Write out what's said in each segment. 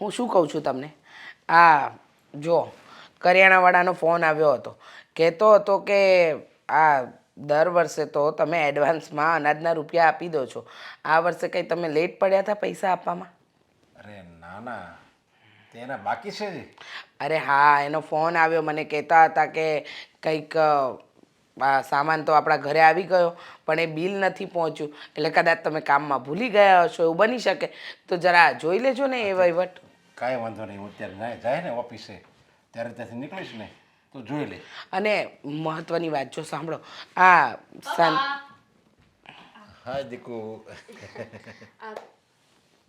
હું શું કહું છું તમને, આ જો કરિયાણાવાળાનો ફોન આવ્યો હતો, કહેતો હતો કે આ દર વર્ષે તો તમે એડવાન્સમાં અનાજના રૂપિયા આપી દો છો, આ વર્ષે કંઈ તમે લેટ પડ્યા હતા પૈસા આપવામાં? અરે ના ના, તેના બાકી છે જ. અરે હા, એનો ફોન આવ્યો, મને કહેતા હતા કે કંઈક આ સામાન તો આપણા ઘરે આવી ગયો પણ એ બિલ નથી પહોંચ્યું, એટલે કદાચ તમે કામમાં ભૂલી ગયા હશો, એવું બની શકે. તો જરા જોઈ લેજો ને એ વહીવટ. કાંઈ વાંધો નહીં, હું અત્યારે જાય ને ઓફિસે ત્યારે ત્યાંથી નીકળીશ ને તો જોઈ લે. અને મહત્વની વાત જો સાંભળો, આ હા દીકુ.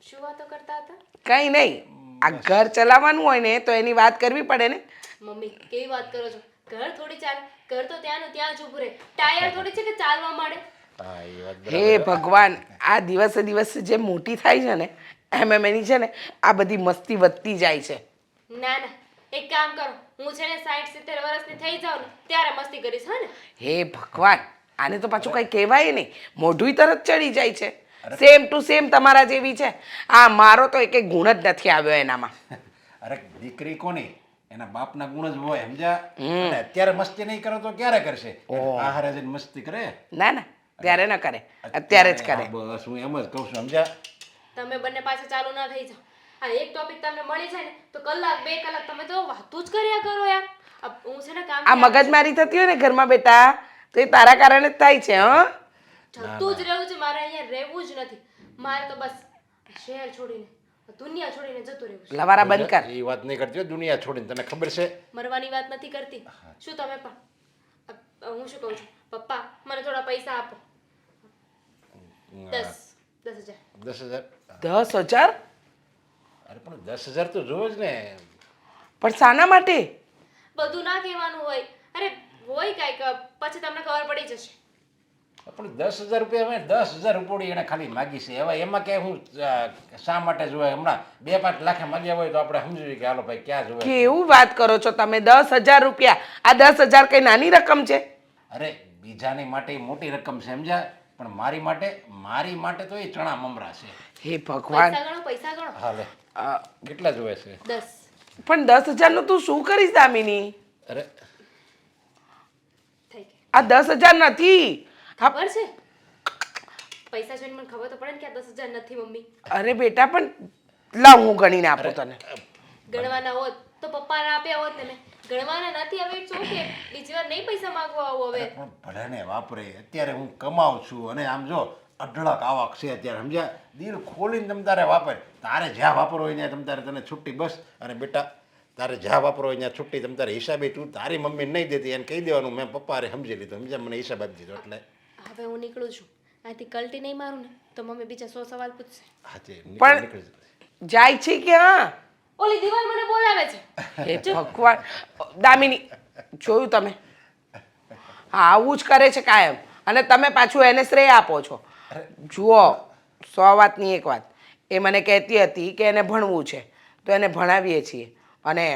શું વાતો કરતા હતા? કંઈ નહીં, આ ઘર ચલાવવાનું હોય ને તો એની વાત કરવી પડે ને. મમ્મી કેવી વાત કરો છો? ઘર થોડી ચાલે, ઘર તો ત્યાંનું ત્યાં જ ઊભું રહે, ટાયર થોડી છે કે ચાલવા માંડે. હા એ વાત હે ભગવાન, આ દિવસે દિવસે જે મોટી થાય છે ને એમ એની છે ને આ બધી મસ્તી વધતી જાય છે. ના ના, એક કામ કરો, હું છે ને 60-70 વર્ષની થઈ જાઉં ને ત્યારે મસ્તી કરીશ. હા ને? હે ભગવાન, આને તો પાછું કંઈ કહેવાય નહીં, મોઢું તરત ચડી જાય છે. સેમ ટુ સેમ તમારા જેવી છે. આ મારો તો એક ગુણ જ નથી આવ્યો એનામાં. અરે દીકરી કોની, એના બાપના ગુણ જ હોય, સમજ્યા? અને અત્યારે મસ્તી નહીં કરો તો ક્યારે કરશે? આહારે જઈને મસ્તી કરે? ના ના, ત્યારે ન કરે, અત્યારે જ કરે. બસ હું એમ જ કહું છું, સમજ્યા? તમે બંને પાસે ચાલુ ના થઈ જાઓ. આ એક ટોપિક તમને મળી જાય ને તો કલાક 2 કલાક તમે તો વાતું જ કર્યા કરો યાર. હું છે ને કામ આ મગજમારી થતી હોય ને ઘરમાં બેટા તો એ તારા કારણે જ થાય છે. જતું જ રહેવું છે, મારે અહીંયા રહેવું જ નથી. મારે તો બસ શહેર છોડીને દુનિયા છોડીને જતું રહેવું છે. લવારા બંધ કર. એ વાત નહીં કરતી દુનિયા છોડીને, તને ખબર છે? મરવાની વાત નથી કરતી. શું તમે પણ હું શું કહું છું, પપ્પા મને થોડા પૈસા આપો. 10,000. 10,000? 10,000? અરે પણ 10,000 તો જોવે જ ને. પણ શાના માટે? બધું ના કહેવાનું હોય. અરે હોય કાંઈક, પછી તમને ખબર પડી જશે. પણ 10,000 રૂપિયા મેં 10,000 રૂપિયા એને ખાલી માગી છે. હવે એમાં કે હું શા માટે જોવે? હમણાં 2-5 લાખ માગ્યા હોય તો આપણે સમજીએ કે હાલો ભાઈ ક્યાં જોવે. કેવું વાત કરો છો તમે? 10,000 રૂપિયા? આ 10,000 કઈ નાની રકમ છે? અરે બીજાની માટે મોટી રકમ છે, સમજ્યા? પણ મારી માટે તો એ ચણા મમરા છે. હે ભગવાન. પૈસા ગણો. હા લે, કેટલા જોવે છે? 10. પણ 10,000 નું તું શું કરીશ દામિની? અરે થઈ ગયા. આ 10,000 નથી. ખબર છે? પૈસા જોઈને મને ખબર તો પડે ને કે આ 10,000 નથી મમ્મી. અરે બેટા પણ લાવ હું ગણીને આપું તને. ગણવાના હોત તો પપ્પાને આપ્યા હોત ને. મેં ગણવાના નથી. હવે શું કે બીજી વાર નહીં પૈસા માંગવા આવું હવે. પણ ભલે ને વાપરે, અત્યારે હું કમાઉં છું અને આમ જો અઢળક આવક છે અત્યારે, સમજ્યા? દિલ ખોલીને તમ તારે વાપર. તારે જ્યાં વાપરો હોય ત્યાં તમ તારે તને છુટ્ટી બસ. અને બેટા તારે જ્યાં વાપરો હોય ત્યાં છુટ્ટી તમ તારે હિસાબે તું તારી મમ્મી નહીં દેતી એને કહી દેવાનું મેં પપ્પાએ સમજી લીધું, સમજ્યા? મને હિસાબ આપી દીધો એટલે હવે હું નીકળું છું. આથી કલ્ટી નહીં મારું ને તો મમ્મી બીજા 100 સવાલ પૂછશે. પણ જાય છે ક્યાં? ઓલી દિવાલ મને બોલાવે છે. હે ભગવાન. દામિની જોયું તમે? હા, આવું જ કરે છે કાયમ. અને તમે પાછું એને શ્રેય આપો છો. જુઓ, 100 વાતની એક વાત, એ મને કહેતી હતી કે એને ભણવું છે તો એને ભણાવીએ છીએ. અને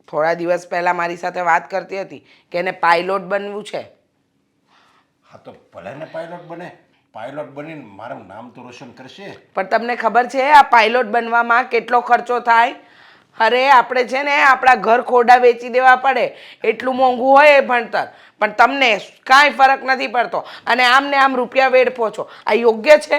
થોડા દિવસ પહેલાં મારી સાથે વાત કરતી હતી કે એને પાયલોટ બનવું છે. હા તો ભલે ને પાયલોટ બને. પાયલોટ બનીને મારું નામ તો રોશન કરશે. પણ તમને ખબર છે આ પાયલોટ બનવામાં કેટલો ખર્ચો થાય? અરે આપણે છે ને આપણા ઘર ખોડા વેચી દેવા પડે, એટલું મોંઘું હોય એ ભણતર. પણ તમને કાંઈ ફરક નથી પડતો અને આમ ને આમ રૂપિયા વેડફો છો. આ યોગ્ય છે?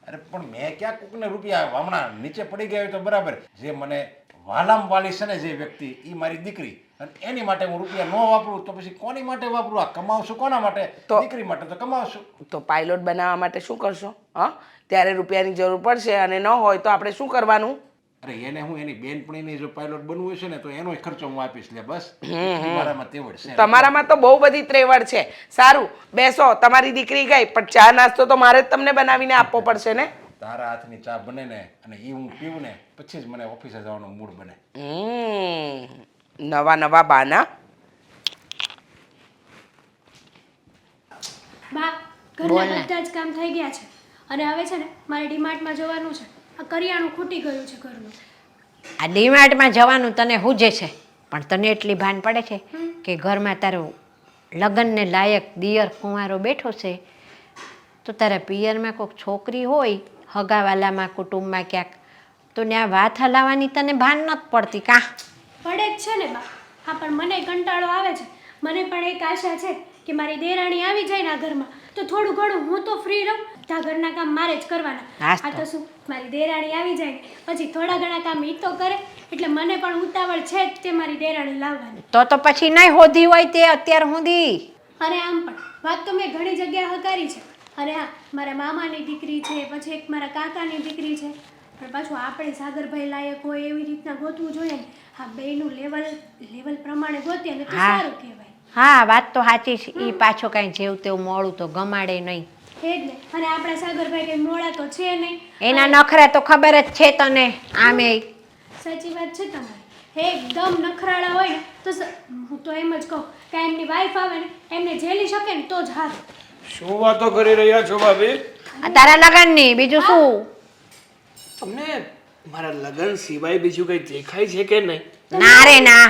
અરે પણ મેં ક્યાં કોકને રૂપિયા હમણાં નીચે પડી ગયા હોય તો બરાબર. જે મને વાલામ વાલી છે ને જે વ્યક્તિ, એ મારી દીકરી, અને એની માટે હું રૂપિયા ન વાપરું તો પછી કોની માટે વાપરું? આ કમાવશું કોના માટે? દીકરી માટે તો કમાવશું. તો પાયલોટ બનાવવા માટે શું કરશો? હા, ત્યારે રૂપિયાની જરૂર પડશે અને ન હોય તો આપણે શું કરવાનું? અરે એને હું એની બેનપણીને જો પાયલોટ બનવું છે ને તો એનો ખર્ચો હું આપીશ. લે બસ, મારામાં તેવડ છે. તમારામાં તો બહુ બધી ત્રેવડ છે. સારું, બેસો, તમારી દીકરી ગઈ પણ ચા નાસ્તો તો મારે જ તમને બનાવીને આપવો પડશે ને. તારા હાથની ચા બને ને અને એ હું પીવું ને પછી જ મને ઓફિસે જવાનો મૂડ બને. નવા નવા બાના. બા, ઘરના બધા જ કામ થઈ ગયા છે અને હવે છે ને મારે ડીમાર્ટમાં જવાનું છે. આ કરિયાણું ખૂટી ગયું છે ઘરનું. આ ડીમાર્ટમાં જવાનું તને હુજે છે પણ તને એટલી ભાન પડે છે કે ઘરમાં તારું લગ્નને લાયક દિયર કુંવારો બેઠો છે તો તારા પિયરમાં કોઈક છોકરી હોય હગાવાલામાં કુટુંબમાં ક્યાંક તો ત્યાં વાત હલાવવાની તને ભાન નથી પડતી કાં? પડે જ છે ને બા. હા, પણ મને કંટાળો આવે છે. મને પણ એક આશા છે કે મારી દેરાણી આવી જાય ને આ ઘરમાં તો થોડું ઘણું હું તો ફ્રી રહું. આ ઘરના કામ મારે જ કરવાના. હાસ તો. આ તો શું, મારી દેરાણી આવી જાય ને પછી થોડા ઘણા કામ ઈ તો કરે, એટલે મને પણ ઉતાવળ છે જ તે મારી દેરાણી લાવવાની. તો પછી નહીં હોધી હોય તે અત્યાર સુધી. અને આમ પણ વાત તો મેં ઘણી જગ્યાએ હકારી છે. અને હા, મારા મામાની દીકરી છે, પછી એક મારા કાકાની દીકરી છે, પણ પાછું આપણે સાગરભાઈ લાયક હોય એવી રીતના ગોતવું જોઈએ ને. હા, બેયનું લેવલ પ્રમાણે ગોતીએ ને તો હા. સારું કહેવાય. હા, વાત તો સાચી છે. એ પાછો કાંઈ જેવું તેવું મોડું તો ગમાડે નહીં. એ જ ને. અને આપણા સાગરભાઈ કઈ મોડા તો છે નહીં. એના નખરા તો ખબર જ છે તને. આમે સાચી વાત છે તમારી. એકદમ નખરાળા હોય ને તો હું તો એમ જ કહું કે એમની વાઈફ આવે ને એમને ઝેલી શકે ને તો જ હાથ. શું વાતો કરી રહ્યા છો ભાભી? આ તારા લગનની બીજું શું? તમને મારા લગ્ન સિવાય બીજું કઈ દેખાય છે કે નહીં? ના રે ના.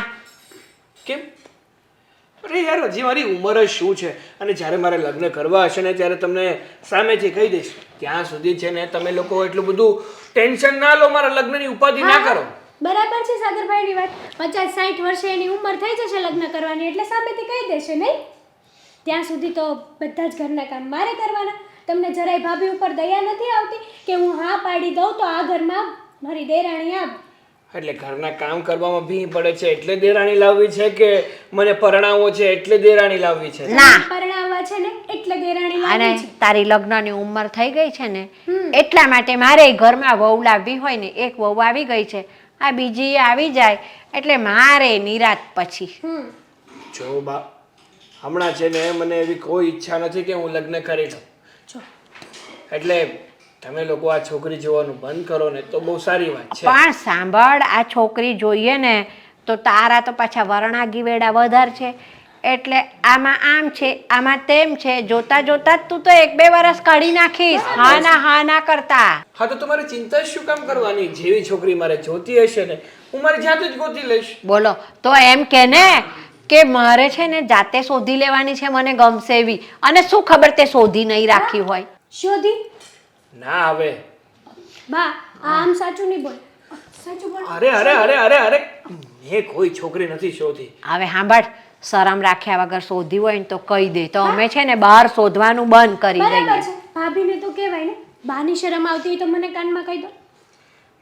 કેમ? અરે યાર, હજી મારી ઉંમર જ શું છે, અને જ્યારે મારે લગ્ન કરવા હશે ને ત્યારે તમને સામેથી કહી દઈશ. ત્યાં સુધી છે ને તમે લોકો એટલું બધું ટેન્શન ના લો, મારા લગ્નની ઉપાધિ ના કરો. બરાબર છે સાગરભાઈની વાત. 50-60 વર્ષે એની ઉંમર થઈ જશે લગ્ન કરવાની એટલે સામેથી કહી દેશે નહીં. ત્યાં સુધી તો બધા જ ઘરના કામ મારે કરવાના. તમને જરાય ભાભી ઉપર દયા નથી આવતી કે હું હા પાડી દઉં તો આ ઘરમાં મારી દેરાણી આવે? એટલે ઘરના કામ કરવામાં ભી પડે છે એટલે દેરાણી લાવવી છે કે મને પરણાવવો છે એટલે દેરાણી લાવવી છે? ના. પરણાવવા છે ને એટલે દેરાણી અને લાવવી છે. તારી લગ્નની ઉંમર થઈ ગઈ છે ને એટલા માટે મારે ઘરમાં વહુ લાવવી હોય ને. એક વહુ આવી ગઈ છે, આ બીજી આવી જાય એટલે મારે નિરાત પછી. જો બા, હમણાં છે ને મને એવી કોઈ ઈચ્છા નથી કે હું લગ્ન કરી લઉં. જો એટલે તમે લોકો આ છોકરી જોવાનું બંધ કરો ને તો બહુ સારી વાત છે. પણ સાંભળ, આ છોકરી જોઈએ ને તો તારા તો પાછા વરણાગી વેડા વધારે છે. એટલે આમાં આમ છે, આમાં તેમ છે, જોતા જોતા જ તું તો 1-2 વર્ષ કાઢી નાખીશ. હા ના કરતા. હા, તો તમારે ચિંતા શું કામ કરવાની? જેવી છોકરી મારે જોતી હશે ને હું મારી જાતે જ ગોતી લઈશ. બોલો તો એમ કે ને કે મારે છે ને જાતે શોધી લેવાની છે, મને ગમશે એવી. અને શું ખબર તે શોધી નહીં રાખી હોય. શોધી ના હવે. બા આમ સાચું નહીં બોલ. સાચું બોલ. અરે મેં કોઈ છોકરી નથી શોધી. હવે સાંભળ, શરમ રાખ્યા વગર શોધી હોય ને તો કહી દે, તો અમે છે ને બહાર શોધવાનું બંધ કરી બરાબર દઈએ. છે. ભાભીને તો કહેવાય ને, બાની શરમ આવતી હોય તો મને કાનમાં કહી દો.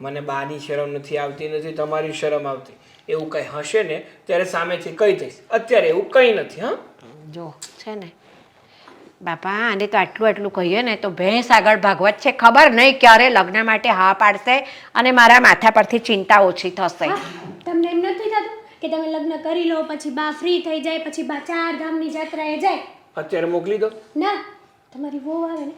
મને બાની શરમ નથી આવતી, નથી તમારી શરમ આવતી. એવું કંઈ હશે ને ત્યારે સામેથી કહી દઈશ. અત્યારે એવું કંઈ નથી. હા, જો છે ને બાપા, આને તો આટલું કહીએ ને તો ભેંસ આગળ ભાગવત છે. ખબર નહીં ક્યારે લગ્ન માટે હા પાડશે અને મારા માથા પરથી ચિંતા ઓછી થશે. હા, તમને એમ નથી થતું કે તમે લગ્ન કરી લો પછી બા ફ્રી થઈ જાય, પછી બા 4 ગામની જાત્રાએ જાય? અત્યારે મોકલી દો. ના, તમારી વહુ આવે ને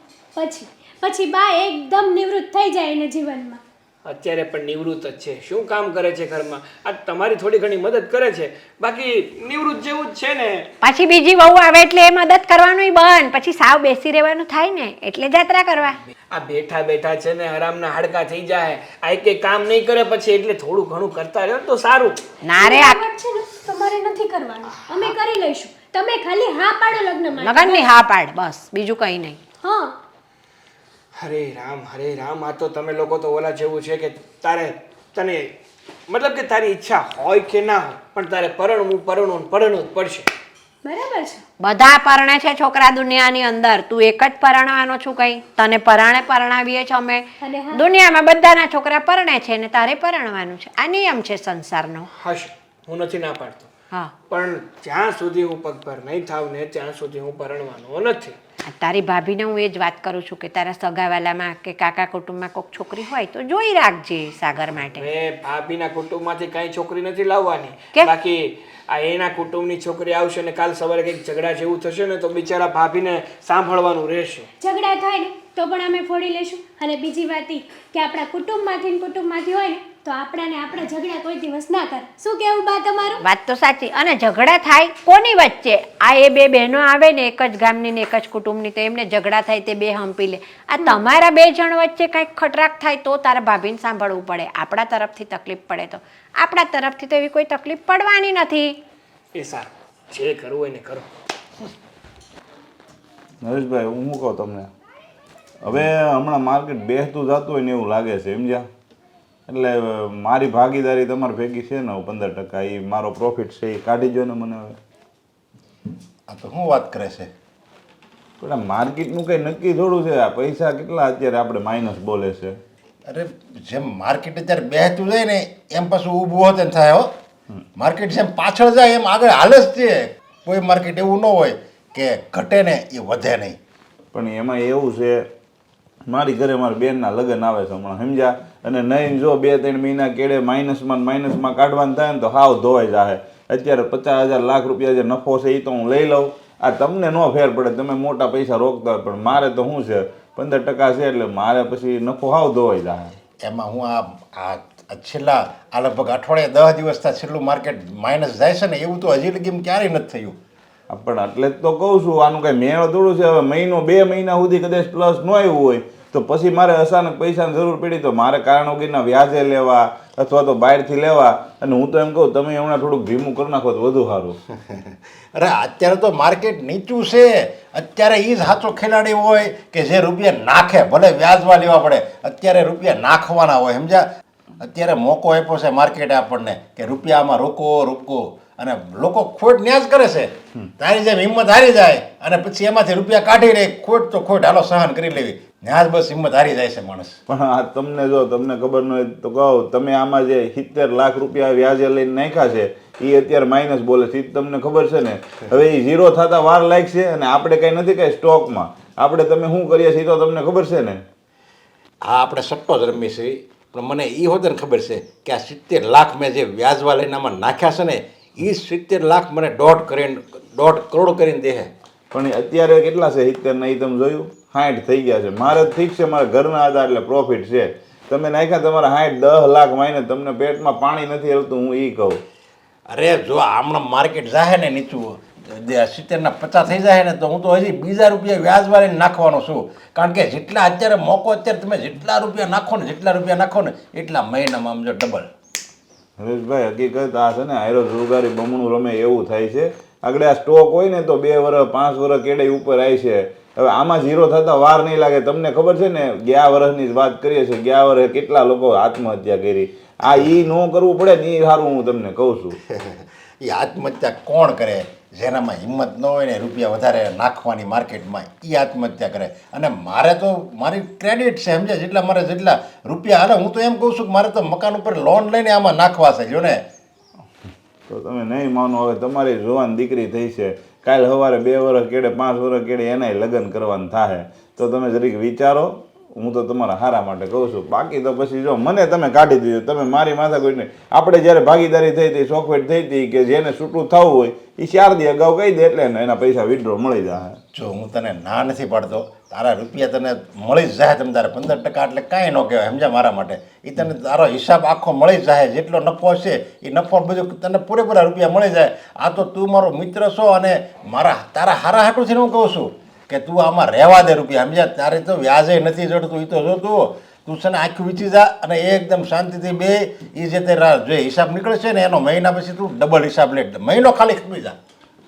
પછી બા એકદમ નિવૃત્ત થઈ જાય એના જીવનમાં. અત્યારે પણ નિવૃત્ત જ છે. શું કામ કરે છે ઘરમાં? આ તમારી થોડી ઘણી મદદ કરે છે, બાકી નિવૃત્ત જેવું જ છે ને. પાછી બીજી વહુ આવે એટલે એ મદદ કરવાનું બંધ. પછી સાવ બેસી રહેવાનું થાય ને એટલે જાત્રા કરવા. આ બેઠા બેઠા છે ને હરામના હાડકા થઈ જાય. આ એક કામ નહીં કરે પછી, એટલે થોડું ઘણું કરતા રહ્યો તો સારું. ના રે, આ બરાબર છે ને, તમારે નથી કરવાનું, અમે કરી લઈશું. તમે ખાલી હા પાડો લગ્ન માટે. લગનની હા પાડ, બસ બીજું કંઈ નહીં. હા. હરે રામ, આ તો તમે લોકો તો ઓલા જેવું છે કે તને મતલબ કે તારી ઈચ્છા હોય કે ના હોય પણ તારે પરણવું જ પડશે. બરાબર છે. બધા પરણે છે છોકરા દુનિયાની અંદર. તું એક જ પરણવાનો છું કઈ? તને પરણાવીએ છે અમે. અને હા. દુનિયામાં બધાના છોકરા પરણે છે ને તારે પરણવાનું છે. આ નિયમ છે સંસારનો. હશે, હું નથી ના પાડતો, હા, પણ જ્યાં સુધી હું પગભર નહીં થાવ ને ત્યાં સુધી હું પરણવાનો નથી. તારી ભાભીને હું એ જ વાત કરું છું કે તારા સગાવાલામાં કે કાકા કુટુંબમાં કોઈક છોકરી હોય તો જોઈ રાખજે સાગર માટે. મેં ભાભીના કુટુંબમાંથી કાંઈ છોકરી નથી લાવવાની. કેમ? બાકી આ એના કુટુંબની છોકરી આવશે ને કાલ સવારે કંઈક ઝઘડા જેવું થશે ને તો બિચારા ભાભીને સાંભળવાનું રહેશે. ઝઘડા થાય ને તો પણ અમે ફોડી લેશું. અને બીજી વાત ઈ કે આપણા કુટુંબમાંથી હોય ને તો આપણા ઝઘડા કોઈ દિવસ ના કરે. શું કેવું બા તમારું? વાત તો સાચી. અને ઝઘડા થાય કોની વચ્ચે? આ એ 2 બહેનો આવે ને એક જ ગામની ને એક જ કુટુંબની તો એમને ઝઘડા થાય તે 2 હંપી લે. આ તમારા 2 જણ વચ્ચે કંઈક ખટરાક થાય તો તારા ભાભીને સાંભળવું પડે. આપણા તરફથી તકલીફ પડે તો આપણા તરફથી તો એવી કોઈ તકલીફ પડવાની નથી. એ સારું, જે કરવું હોય ને કરો. નરેશભાઈ, હું શું કહું તમને, હવે હમણાં માર્કેટ બેસતું જતું હોય ને એવું લાગે છે, સમજ્યા? એટલે મારી ભાગીદારી તમારી ભેગી છે ને 15%, એ મારો પ્રોફિટ છે એ કાઢી જો ને મને હવે. આ તો શું વાત કરે છે? પણ આ માર્કેટનું કંઈ નક્કી થોડું છે. આ પૈસા કેટલા અત્યારે આપણે માઇનસ બોલે છે. અરે જેમ માર્કેટ અત્યારે બેસતું જાય ને એમ પાછું ઊભું હોત ને થાય હો. માર્કેટ જેમ પાછળ જાય એમ આગળ હાલે જ છે. કોઈ માર્કેટ એવું ન હોય કે ઘટે ને એ વધે નહીં. પણ એમાં એવું છે, મારી ઘરે મારા બેનના લગ્ન આવે છે હમણાં, સમજ્યા? અને નહીં જો 2-3 મહિના કેડે માઇનસમાં કાઢવાનું થાય ને તો હાવ ધોવાઈ જાય. અત્યારે 50,000 લાખ રૂપિયા જે નફો છે એ તો હું લઈ લઉં. આ તમને ન ફેર પડે, તમે મોટા પૈસા રોકતા હોય, પણ મારે તો શું છે 15% છે એટલે મારે પછી નફો હાવ ધોવાઈ જાય. એમાં હું આ છેલ્લા આ લગભગ અઠવાડિયે 10 દિવસથી છેલ્લું માર્કેટ માઇનસ જાય છે ને એવું તો હજી લગી ક્યારેય નથી થયું. પણ એટલે જ તો કહું છું, આનું કઈ મેળો થોડું છે. હવે મહિનો 2 મહિના સુધી કદાચ પ્લસ ન આવ્યું હોય તો પછી મારે અચાનક પૈસાની જરૂર પડી તો મારે કારણ વગરના વ્યાજે લેવા અથવા તો બહારથી લેવા. અને હું તો એમ કહું તમે હમણાં થોડુંક ધીમું કરી નાખો તો વધુ સારું. અરે અત્યારે તો માર્કેટ નીચું છે. અત્યારે એ જ સાચો ખેલાડી હોય કે જે રૂપિયા નાખે, ભલે વ્યાજવા લેવા પડે, અત્યારે રૂપિયા નાખવાના હોય, સમજ્યા? અત્યારે મોકો આપ્યો છે માર્કેટે આપણને કે રૂપિયામાં રોકો અને લોકો ખોટ ન્યાજ કરે છે. તારી જેમ હિંમત હારી જાય અને પછી એમાંથી રૂપિયા કાઢી લે. ખોટ તો ખોટ હાલો સહન કરી લેવી. ન્યાજ બસ હિંમત હારી જાય છે માણસ. પણ આ તમને જો તમને ખબર ન હોય તો કહું, તમે આમાં જે 70 લાખ રૂપિયા વ્યાજે લઈને નાખ્યા છે એ અત્યારે માઇનસ બોલે છે. તમને ખબર છે ને? હવે એ ઝીરો થતા વાર લાગશે અને આપણે કંઈ નથી કંઈ સ્ટોકમાં. આપણે તમે શું કરીએ છીએ તો તમને ખબર છે ને? હા, આપણે સટ્ટો જ રમી છે. પણ મને એ હોત ને ખબર છે કે આ 70 લાખ મેં જે વ્યાજવા લઈને આમાં નાખ્યા છે ને એ 70 લાખ મને 1.5 કરોડ કરીને દે. પણ અત્યારે કેટલા છે 70 નહીં? તમે જોયું 60 થઈ ગયા છે. મારે ઠીક છે, મારા ઘરના હતા એટલે પ્રોફિટ છે. તમે નાખ્યા તમારા 60-10 લાખ માઇને, તમને પેટમાં પાણી નથી હલતું, હું એ કહું. અરે જો હમણાં માર્કેટ જાય ને નીચું 70 ના 50 થઈ જાય ને તો હું તો હજી બીજા રૂપિયા વ્યાજવા લઈને નાખવાનો છું. કારણ કે જેટલા અત્યારે મોકો, અત્યારે તમે જેટલા રૂપિયા નાખો ને એટલા મહિનામાં સમજો ડબલ. હરેશભાઈ, હકીકત આ છે ને આયરો જુગારી બમણું રમે એવું થાય છે. આગળ આ સ્ટોક હોય ને તો 2 વર્ષ 5 વર્ષ કેડે ઉપર આવી છે. હવે આમાં ઝીરો થતા વાર નહીં લાગે. તમને ખબર છે ને, ગયા વર્ષની જ વાત કરીએ છીએ, ગયા વર્ષે કેટલા લોકો આત્મહત્યા કરી. આ ઈ ન કરવું પડે ને એ સારું, હું તમને કહું છું. એ આત્મહત્યા કોણ કરે? જેનામાં હિંમત ન હોય ને રૂપિયા વધારે નાખવાની માર્કેટમાં, એ આત્મહત્યા કરે. અને મારે તો મારી ક્રેડિટ છે, સમજે? જેટલા રૂપિયા હાલે, હું તો એમ કહું છું કે મારે તો મકાન ઉપર લોન લઈને આમાં નાખવા છે. જો ને, તો તમે નહીં માનો, હવે તમારી જુવાન દીકરી થઈ છે, કાલ સવારે 2 વર્ષ કેડે 5 વર્ષ કેડે એનાય લગ્ન કરવાનું થાય, તો તમે જરીક વિચારો. હું તો તમારા હારા માટે કહું છું. બાકી તો પછી જો મને તમે કાઢી દીધું, તમે મારી માથા કોઈ નહીં. આપણે જ્યારે ભાગીદારી થઈ હતી, સોખવેટ થઈ હતી, કે જેને છૂટું થવું હોય એ 4 દી અગાઉ કહી દે એટલે એના પૈસા વિડ્રો મળી જાય. જો હું તને ના નથી પાડતો, તારા રૂપિયા તને મળી જ જાય. તમે તારે 15% એટલે કાંઈ ન કહેવાય, સમજ્યા? મારા માટે એ તને તારો હિસાબ આખો મળી જ જાય. જેટલો નફો છે એ નફો બધું તને પૂરેપૂરા રૂપિયા મળી જાય. આ તો તું મારો મિત્ર છો અને તારા હારા હાટું છે ને હું કહું છું કે તું આમાં રહેવા દે રૂપિયા, સમજ્યા? તારે તો વ્યાજે નથી જડતું. એ તો જો તું છે ને આખું વીચી જા અને એકદમ શાંતિથી બે એ જે તે જે હિસાબ નીકળે છે ને એનો મહિના પછી તું ડબલ હિસાબ લે. મહિનો ખાલી ખમી જા.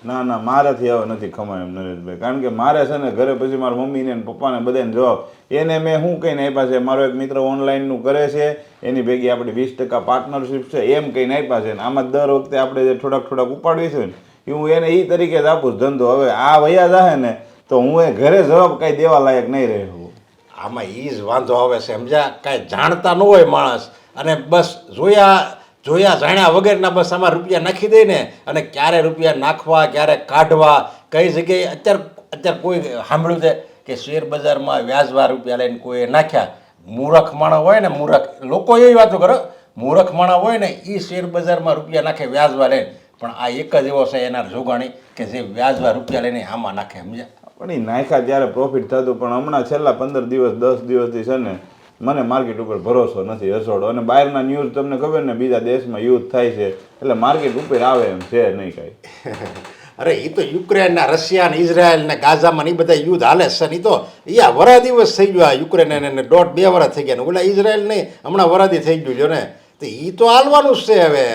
ના મારાથી હવે નથી ખમાય એમ નરેશભાઈ. કારણ કે મારે છે ને ઘરે પછી મારા મમ્મીને પપ્પાને બધાને જવાબ એને મેં શું કહીને આપ્યા છે. મારો એક મિત્ર ઓનલાઈનનું કરે છે, એની ભેગી આપણી 20% પાર્ટનરશિપ છે, એમ કહીને આપ્યા છે. આમાં દર વખતે આપણે જે થોડાક ઉપાડવી છે ને એ હું એને એ તરીકે જ આપું ધંધો. હવે આ વયા જાહે ને તો હું એ ઘરે જવાબ કાંઈ દેવા લાયક નહીં રહું. આમાં એ જ વાંધો આવે છે, સમજ્યા? કાંઈ જાણતા ન હોય માણસ અને બસ જોયા જાણ્યા વગરના બસ આમાં રૂપિયા નાખી દે ને. અને ક્યારે રૂપિયા નાખવા, ક્યારે કાઢવા, કઈ જગ્યાએ અત્યારે કોઈ સાંભળ્યું છે કે શેર બજારમાં વ્યાજવા રૂપિયા લઈને કોઈ નાખ્યા? મૂરખ માણસ હોય ને, મૂરખ લોકો એવી વાતો કરો, મૂરખ માણસ હોય ને એ શેર બજારમાં રૂપિયા નાખે વ્યાજવા લઈને. પણ આ એક જ એવો છે એના જોગાણી કે જે વ્યાજવા રૂપિયા લઈને આમાં નાખે, સમજ્યા? પણ એ નાખ્યા ત્યારે પ્રોફિટ થતું, પણ હમણાં છેલ્લા 15 દિવસ 10 દિવસથી છે ને મને માર્કેટ ઉપર ભરોસો નથી હસોડો. અને બહારના ન્યૂઝ તમને ખબર ને, બીજા દેશમાં યુદ્ધ થાય છે એટલે માર્કેટ ઉપર આવે એમ છે નહીં કાંઈ. અરે એ તો યુક્રેન ને રશિયા ને ઇઝરાયલ ને ગાઝામાં એ બધા યુદ્ધ હાલે છે ને. એ તો આ વરા દિવસ થઈ ગયો. આ યુક્રેન ને 1.5-2 વર્ષ થઈ ગયા ને. ઓલા ઇઝરાયલ નહીં હમણાં વરાદી થઈ ગયું છે ને. તો એ તો હાલવાનું જ છે. હવે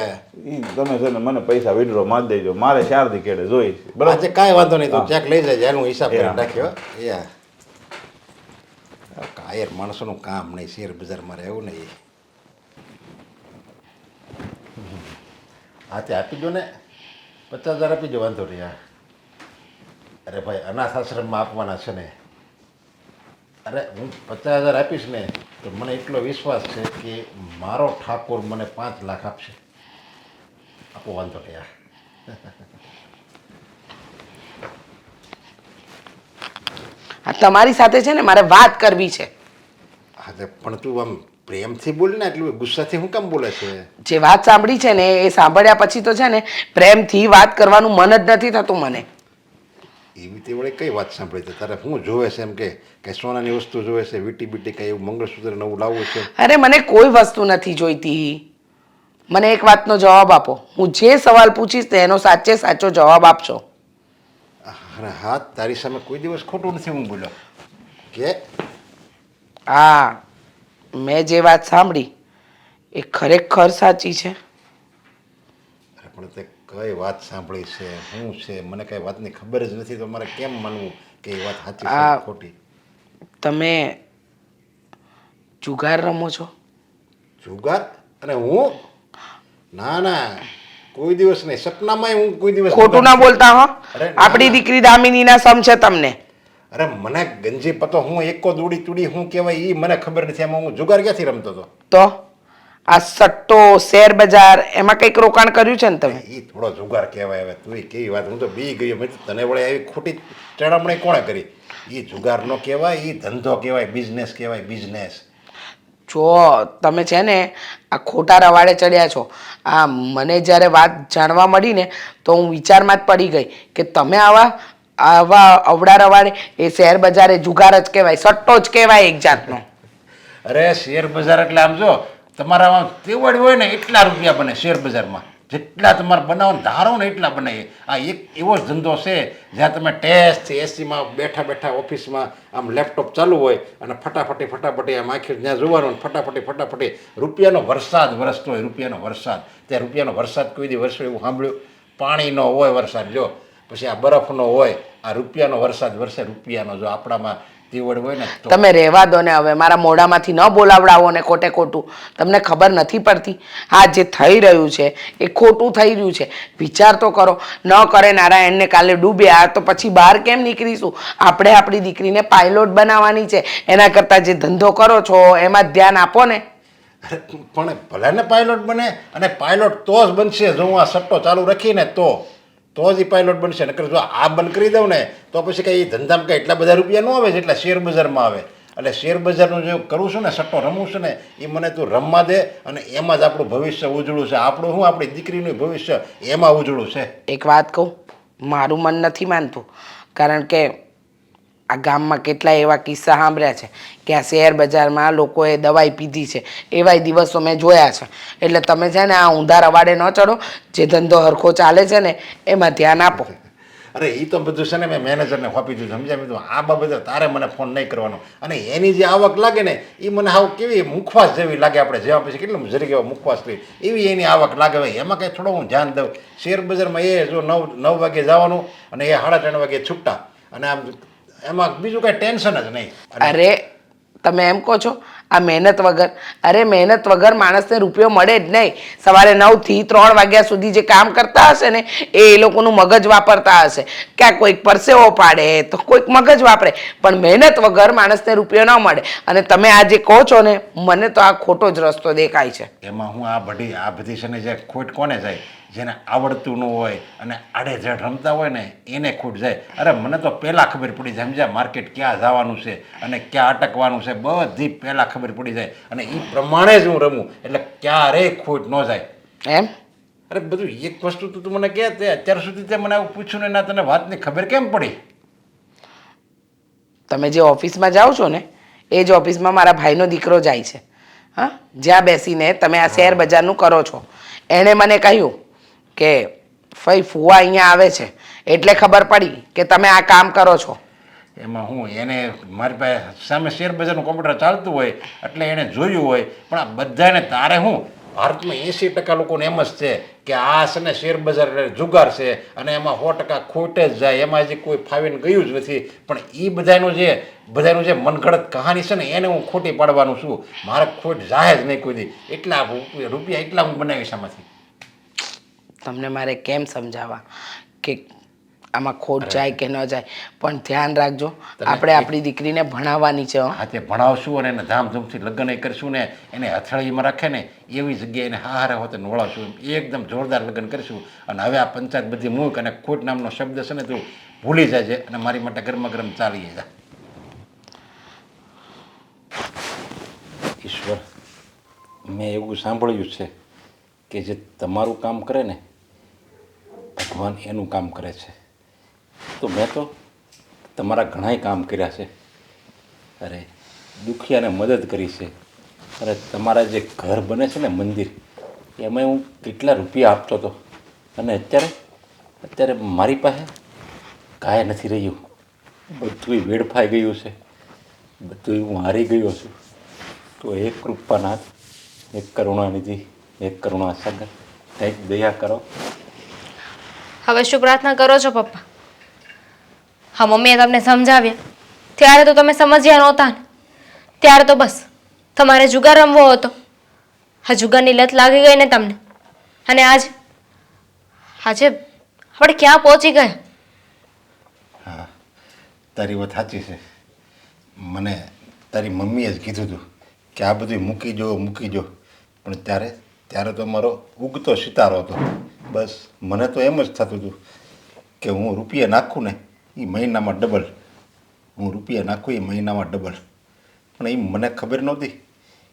એ તમે છે ને મને પૈસા વિડ્રો મારી દેજો, મારે 4 દી કેડે જોઈ છે. બરાબર છે, કાંઈ વાંધો નહીં. તું ચેક લઈ જાય, હું હિસાબ કરી નાખ્યો. કાયર માણસોનું કામ નહીં શેર બજારમાં રહેવું નહીં. હા તે આપી દો ને, 50,000 આપી દો, વાંધો નહીં. હા અરે ભાઈ, અનાથ આશ્રમમાં આપવાના છે ને. અરે હું 50,000 આપીશ ને તો મને એટલો વિશ્વાસ છે કે મારો ઠાકોર મને 5 લાખ આપશે. આપો, વાંધો નહીં. આ તમારી સાથે છે ને મારે વાત કરવી છે. હા તે પણ તું આમ પ્રેમથી બોલ ને, એટલું ગુસ્સાથી હું કેમ બોલે છે? જે વાત સાંભળી છે ને એ સાંભળ્યા પછી તો છે ને પ્રેમથી વાત કરવાનું મન જ નથી થતું મને. એવી તે વળે કઈ વાત સાંભળી છે તારે? શું જોવે છે? એમ કે સોનાની વસ્તુ જોવે છે, વીટી બીટી કઈ એવું મંગળસૂત્ર નવું લાવવું છે? અરે મને કોઈ વસ્તુ નથી જોઈતી. મને એક વાતનો જવાબ આપો. હું જે સવાલ પૂછીશ ને એનો સાચે સાચો જવાબ આપશો. અરે હા, તારી સામે કોઈ દિવસ ખોટું નથી હું બોલ્યો કે. હા, મેં જે વાત સાંભળી એ ખરેખર સાચી છે. અરે પણ તે કઈ વાત સાંભળી છે, શું છે? મને કઈ વાતની ખબર જ નથી, તો મારે કેમ માનવું કે એ વાત સાચી છે કે ખોટી? તમે જુગાર રમો છો? જુગાર? અને હું? ના ના, કોઈ દિવસ નહીં. સપનામાંય હું કોઈ દિવસ ખોટું ના બોલતા હો. અરે ના, આપણી ના. દીકરી દામિનીના સમ છે તમને. અરે મને ગંજી પતો હું એકો દૂડી તુડી શું કહેવાય એ મને ખબર નથી. એમાં હું જુગાર ક્યાંથી રમતો હતો? તો આ સટ્ટો, શેર બજાર એમાં કંઈક રોકાણ કર્યું છે ને તમે? એ થોડો જુગાર કહેવાય. હવે તું કેવી વાત, હું તો બી ગયો. મેં કીધું તને વળે આવી ખોટી ચડામણી કોણે કરી? એ જુગાર નો કહેવાય, એ ધંધો કહેવાય, બિઝનેસ કહેવાય, બિઝનેસ. જો તમે છે ને આ ખોટા રવાડે ચડ્યા છો. આ મને જ્યારે વાત જાણવા મળી ને તો હું વિચારમાં જ પડી ગઈ કે તમે આવા અવડા રવાડે, એ શેર બજાર એ જુગાર જ કહેવાય, સટ્ટો જ કહેવાય એક જાતનો. અરે શેર બજાર એટલે આમ જો તમારામાં તેવડ હોય ને એટલા રૂપિયા બને શેર બજારમાં. જેટલા તમારે બનાવો ધારો ને એટલા બને. આ એક એવો જ ધંધો છે જ્યાં તમે ટેસ્ટથી એસીમાં બેઠા બેઠા ઓફિસમાં આમ લેપટોપ ચાલુ હોય અને ફટાફટી આમ આખી જ્યાં જોવાનું ફટાફટી રૂપિયાનો વરસાદ વરસતો હોય. રૂપિયાનો વરસાદ, ત્યાં રૂપિયાનો વરસાદ કોઈ દી વરસે એવું સાંભળ્યું? પાણીનો હોય વરસાદ, જો પછી આ બરફનો હોય, આ રૂપિયાનો વરસાદ વરસે. રૂપિયાનો જો આપણામાં તેવડ હોય ને તો. તમે રહેવા દો ને હવે, મારા મોઢામાંથી ન બોલાવડાવો ને ખોટે ખોટું. તમને ખબર નથી પડતી આ જે થઈ રહ્યું છે એ ખોટું થઈ રહ્યું છે. વિચાર તો કરો. ન કરે નારાયણને કાલે ડૂબ્યા તો પછી બહાર કેમ નીકળીશું? આપણે આપણી દીકરીને પાયલોટ બનાવવાની છે. એના કરતાં જે ધંધો કરો છો એમાં જ ધ્યાન આપો ને. અરે પણ ભલે ને પાયલોટ બને, અને પાયલોટ તો જ બનશે જો હું આ સટ્ટો ચાલુ રાખીને તો જ એ પાયલોટ બનશે. નકર જો આ બંધ કરી દઉં ને તો પછી કંઈ ધંધામાં કંઈ એટલા બધા રૂપિયા ન આવે જેટલા શેર બજારમાં આવે. એટલે શેર બજારનું જે કરું છું ને, સટ્ટો રમું છું ને, એ મને તું રમવા દે અને એમાં જ આપણું ભવિષ્ય ઉજળું છે. આપણું શું, આપણી દીકરીનું ભવિષ્ય એમાં ઉજળું છે. એક વાત કહું, મારું મન નથી માનતું. કારણ કે આ ગામમાં કેટલાય એવા કિસ્સા સાંભળ્યા છે કે આ શેર બજારમાં લોકોએ દવાઈ પીધી છે. એવાય દિવસો મેં જોયા છે. એટલે તમે છે ને આ ઊંધા રવાડે ન ચડો. જે ધંધો હરખો ચાલે છે ને એમાં ધ્યાન આપો. અરે એ તો બધું છે ને મેં મેનેજરને આપી દીધું, સમજાવી દીધું. આ બાબતે તારે મને ફોન નહીં કરવાનો. અને એની જે આવક લાગે ને એ મને હાવ કેવી મુખવાસ જેવી લાગે. આપણે જેવા પછી કેટલું જરી એવા મુખવાસ કરી એવી એની આવક લાગે. ભાઈ એમાં કંઈ થોડો હું ધ્યાન દઉં. શેર બજારમાં એ જો 9 વાગે જવાનું અને એ 3:30 વાગે છૂટા, અને આમ એમાં બીજું કાંઈ ટેન્શન જ નહીં. અરે તમે એમ કહો છો આ મહેનત વગર? અરે મહેનત વગર માણસને રૂપિયો મળે જ નહીં. સવારે 9 થી 3 વાગ્યા સુધી જે કામ કરતા હશે ને એ લોકોનું મગજ વાપરતા હશે. ક્યાં કોઈક પરસેવો પાડે તો કોઈક મગજ વાપરે, પણ મહેનત વગર માણસને રૂપિયો ન મળે. અને તમે આ જે કહો છો ને, મને તો આ ખોટો જ રસ્તો દેખાય છે. એમાં હું આ બધી છે ને જે ખોટ કોને જાય? જેને આવડતું ન હોય અને આડેધડ રમતા હોય ને એને ખોટ જાય. અરે મને તો પહેલાં ખબર પડી જાય, સમજ્યા? માર્કેટ ક્યાં જવાનું છે અને ક્યાં અટકવાનું છે બધી પહેલાં ખબર પડી જાય. અને એ પ્રમાણે જ હું રમું એટલે ક્યારેય ખોટ ન જાય. એમ? અરે બધું એક વસ્તુ તું મને કહે તે અત્યાર સુધી તે મને આવું પૂછ્યું ને, ના તને વાતની ખબર કેમ પડી? તમે જે ઓફિસમાં જાઓ છો ને એ જ ઓફિસમાં મારા ભાઈનો દીકરો જાય છે. હા, જ્યાં બેસીને તમે આ શેર બજારનું કરો છો. એણે મને કહ્યું કે ફઈ ફુવા અહીંયા આવે છે એટલે ખબર પડી કે તમે આ કામ કરો છો. એમાં હું એને મારી પાસે સામે શેર બજારનું કોમ્પ્યુટર ચાલતું હોય એટલે એણે જોયું હોય. પણ આ બધાને તારે હું ભારતમાં 80% લોકોને એમ જ છે કે આ છે ને શેર બજાર એટલે જુગાર છે અને એમાં 100% ખોટે જ જાય. એમાં હજી કોઈ ફાવીને ગયું જ નથી. પણ એ બધાનું જે મનગળત કહાની છે ને એને હું ખોટી પાડવાનું છું. મારે ખોટ જાય જ નહીં કોઈ દી. એટલા રૂપિયા એટલા હું બનાવીશ આમાંથી. તમને મારે કેમ સમજાવવા કે આમાં ખોટ જાય કે ન જાય, પણ ધ્યાન રાખજો, આપણે આપણી દીકરીને ભણાવવાની છે હો. હા તે ભણાવશું અને એને ધામધૂમથી લગ્ન કરશું ને એને હથેળીમાં રાખે ને એવી જગ્યાએ એને હારે હોતે નોળાવશું, એકદમ જોરદાર લગ્ન કરીશું. અને હવે આ પંચાયત બધી મૂક અને ખોટ નામનો શબ્દ છે ને તું ભૂલી જાય અને મારી માટે ગરમા ગરમ ચાલી જા. ઈશ્વર, મેં એવું સાંભળ્યું છે કે જે તમારું કામ કરે ને ભગવાન એનું કામ કરે છે. તો મેં તો તમારા ઘણાય કામ કર્યા છે, અરે દુખિયાને મદદ કરી છે, અરે તમારા જે ઘર બને છે ને મંદિર, એમાં હું કેટલા રૂપિયા આપતો હતો અને અત્યારે મારી પાસે કાંઈ નથી રહ્યું, બધું વેડફાઈ ગયું છે, બધું હું હારી ગયો છું. તો એક કૃપાનાથ, એક કરુણાનિધિ, એક કરુણાસાગર, કંઈક દયા કરો. હવે શું પ્રાર્થના કરો છો પપ્પા? હા, મમ્મીએ તમને સમજાવ્યા ત્યારે તો તમે સમજ્યા નહોતા ને, ત્યારે તો બસ તમારે જુગાર રમવો હતો. હા, જુગારની લત લાગી ગઈ ને તમને, અને આજે આપણે ક્યાં પહોંચી ગયા? હા, તારી વાત સાચી છે. મને તારી મમ્મીએ જ કીધું હતું કે આ બધું મૂકી જો, પણ ત્યારે તો મારો ઉગતો સિતારો હતો. બસ મને તો એમ જ થતું હતું કે હું રૂપિયા નાખું ને એ મહિનામાં ડબલ, હું રૂપિયા નાખું એ મહિનામાં ડબલ. પણ એ મને ખબર નહોતી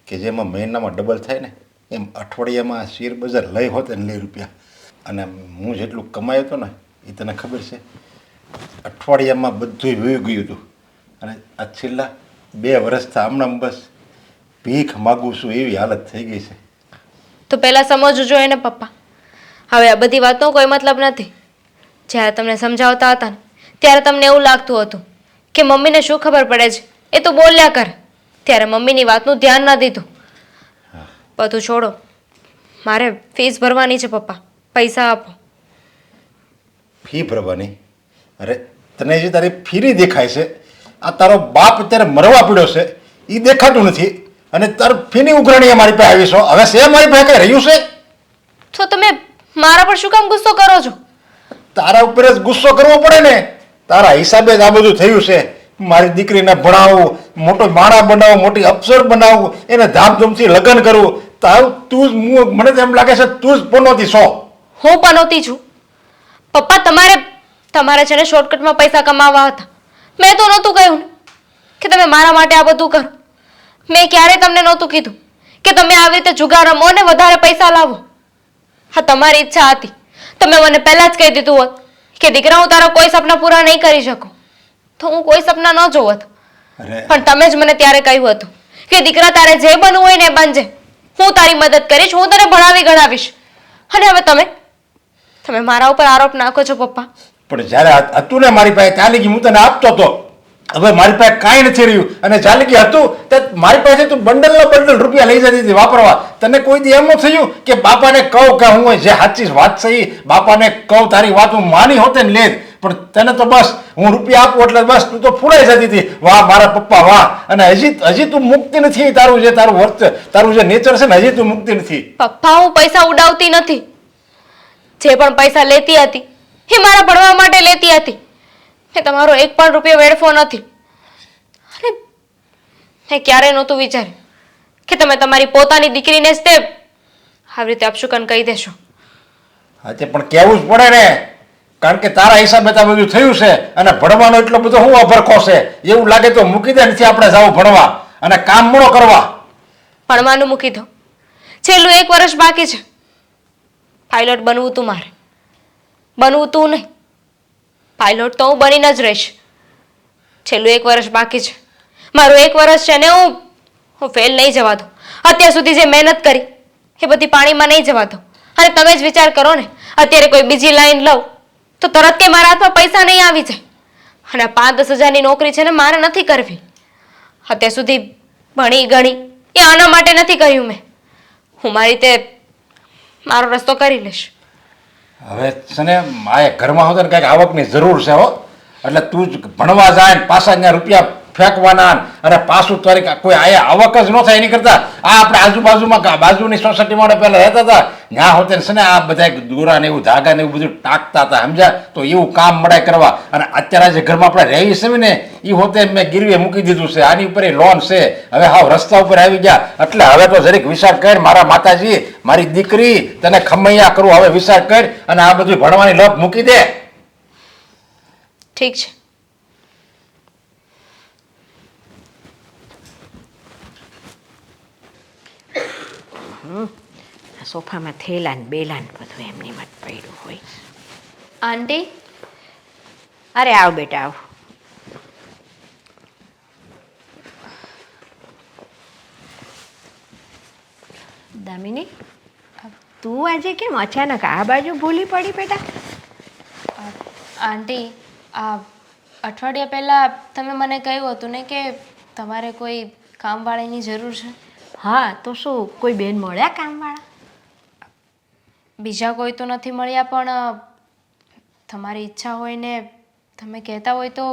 કે જેમાં મહિનામાં ડબલ થાય ને એમ અઠવાડિયામાં શેર બજાર લઈ હોત ને લઈ રૂપિયા. અને હું જેટલું કમાયો હતો ને એ તને ખબર છે, અઠવાડિયામાં બધું વહી ગયું હતું. અને આ છેલ્લા 2 વર્ષથી હમણાં બસ ભીખ માગું છું એવી હાલત થઈ ગઈ છે. તો પહેલાં સમજવું જોઈએ ને પપ્પા. હવે આ બધી વાતનો કોઈ મતલબ નથી. જ્યારે તમને સમજાવતા હતા ને ત્યારે તમને એવું લાગતું હતું કે મમ્મીને શું ખબર પડે છે, એ તો બોલ્યા કરે. ત્યારે મમ્મીની વાતનું ધ્યાન ન દીધું. બધું છોડો, મારે ફીસ ભરવાની છે પપ્પા, પૈસા આપો. ફી ભરવાની? અરે તને જે તારી ફીરી દેખાય છે, આ તારો બાપ અત્યારે મરવા પડ્યો છે એ દેખાતું નથી, અને તાર ફીની ઉઘરાણી મારી પાસે આવી છો. હવે છે મારી પાસે કઈ રહ્યું છે? તો તમે મારા પર શું કામ ગુસ્સો કરો છો? તારા ઉપર જ ગુસ્સો કરવો પડે ને, તારા હિસાબે જ આ બધું થયું છે. મારી દીકરીને ભણાવવું, મોટો માણા બનાવવું, મોટી અફસર બનાવવું, એને ધામધૂમથી લગ્ન કરવું, તારું તું જ મને તો એમ લાગે છે તું જ પનોતી છો. હું પનોતી છું? પપ્પા, તમારે છે ને શોર્ટકટમાં પૈસા કમાવા હતા. મેં તો નહોતું કહ્યું ને કે તમે મારા માટે આ બધું કરો. મેં ક્યારેય તમને નહોતું કીધું કે તમે આવી રીતે જુગાર રમો ને વધારે પૈસા લાવો. હા, તમારી ઈચ્છા હતી. તમે મને પહેલાં જ કહી દીધું હોત કે દીકરા, હું તારા કોઈ સપના પૂરા નહીં કરી શકું, તો હું કોઈ સપના ન જોવત. પણ તમે જ મને ત્યારે કહ્યું હતું કે દીકરા, તારે જે બનવું હોય ને એ બનજે, હું તારી મદદ કરીશ, હું તને ભણાવી ગણાવીશ. અને હવે તમે મારા ઉપર આરોપ નાખો છો પપ્પા. પણ જ્યારે હતું ને મારી પાસે ત્યાં લગી હું તને આપતો હતો, હવે મારી પાસે કાંઈ નથી રહ્યું. અને જ્યાં લગી હતું તે મારી પાસે તું બંડલ રૂપિયા લઈ જતી હતી વાપરવા. તને કોઈ દી એમ થયું કે બાપાને કહું કે હું જે સાચી વાત છે એ બાપાને કહું, તારી વાત હું માની હોતે ને લે? પણ તને તો બસ હું રૂપિયા આપું એટલે બસ તું તો ફૂલાઈ જતી હતી. વાહ મારા પપ્પા વાહ! અને હજી તું મુક્તિ નથી. તારું જે નેચર છે ને હજી તું મુક્તિ નથી. પપ્પા, હું પૈસા ઉડાવતી નથી. જે પણ પૈસા લેતી હતી એ મારા ભણવા માટે લેતી હતી. મેં તમારો 1 પણ રૂપિયો વેડફો નથી. અને મેં ક્યારેય નહોતું વિચાર્યું કે તમે તમારી પોતાની દીકરીને જ તે આવી રીતે અપશુકન કહી દેશો. હા, તે પણ કહેવું જ પડે ને, કારણ કે તારા હિસાબે તો બધું થયું છે. અને ભણવાનો એટલો બધો હું અભરખો છે, એવું લાગે તો મૂકી દે, નથી આપણે જવું ભણવા અને કામ મળો કરવા. ભણવાનું મૂકી દો, છેલ્લું 1 વર્ષ બાકી છે. પાયલોટ બનવું તું મારે, બનવું તું નહીં. પાયલોટ તો હું બનીને જ રહીશ. છેલ્લું 1 વર્ષ બાકી છે. મારું 1 વર્ષ છે ને હું ફેલ નહીં જવા દઉં. અત્યાર સુધી જે મહેનત કરી એ બધી પાણીમાં નહીં જવા દઉં. અને તમે જ વિચાર કરો ને, અત્યારે કોઈ બીજી લાઈન લઉં તો તરત કે મારા હાથમાં પૈસા નહીં આવી જાય. અને 5-10 હજારની નોકરી છે ને મારે નથી કરવી. અત્યાર સુધી ભણી ગણી એ આના માટે નથી કર્યું મેં. હું મારી રીતે મારો રસ્તો કરી લઈશ. હવે છે ને મારે ઘરમાં હોતો ને કંઈક આવકની જરૂર છે હો, એટલે તું જ ભણવા જાય ને પાછા ત્યાં રૂપિયા ફેંકવાના અને પાછું તારીખ કોઈ આયા આવક જ ન થાય એની કરતા આ આપણે આજુબાજુમાં બાજુની સોસાયટીમાં પહેલા રહેતા હતા ત્યાં હોતે છે ને આ બધા દોરા ને એવું ધાગા ને એવું બધું ટાંકતા હતા સમજ્યા તો એવું કામ મળે કરવા અને અત્યારે જે ઘરમાં આપણે રહી છે ને એ હોતે મેં ગીરવે મૂકી દીધું છે આની ઉપર લોન છે હવે હાવ રસ્તા ઉપર આવી ગયા એટલે હવે તો જરીક વિચાર કર મારા માતાજી મારી દીકરી તને ખમૈયા કરું હવે વિચાર કર અને આ બધું ભણવાની લપ મૂકી દે. ઠીક છે. આ સોફામાં થેલા ને બેલા ને બધું એમની મત પડ્યું હોય. આંટી, અરે આવ બેટા આવ. દામિની, તું આજે કેમ અચાનક આ બાજુ ભૂલી પડી બેટા? આંટી, આ અઠવાડિયા પહેલાં તમે મને કહ્યું હતું ને કે તમારે કોઈ કામવાળીની જરૂર છે. હા તો શું કોઈ બેન મળ્યા કામવાળા? બીજા કોઈ તો નથી મળ્યા, પણ તમારી ઈચ્છા હોય ને તમે કહેતા હોય તો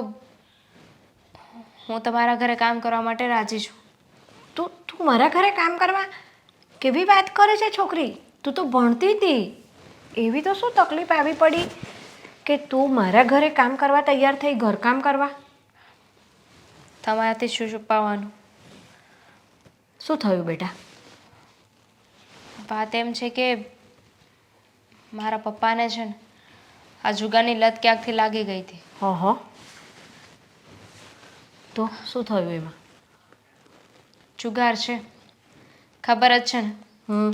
હું તમારા ઘરે કામ કરવા માટે રાજી છું. તું મારા ઘરે કામ કરવા? કેવી વાત કરે છે છોકરી? તું તો ભણતી હતી. એવી તો શું તકલીફ આવી પડી કે તું મારા ઘરે કામ કરવા તૈયાર થઈ, ઘરકામ કરવા? તમારાથી શું છુપાવવાનું? શું થયું બેટા? વાત એમ છે કે મારા પપ્પાને છે ને આ જુગારની લત ક્યાંકથી લાગી ગઈ હતી. હો તો શું થયું એમાં? જુગાર છે, ખબર જ છે ને,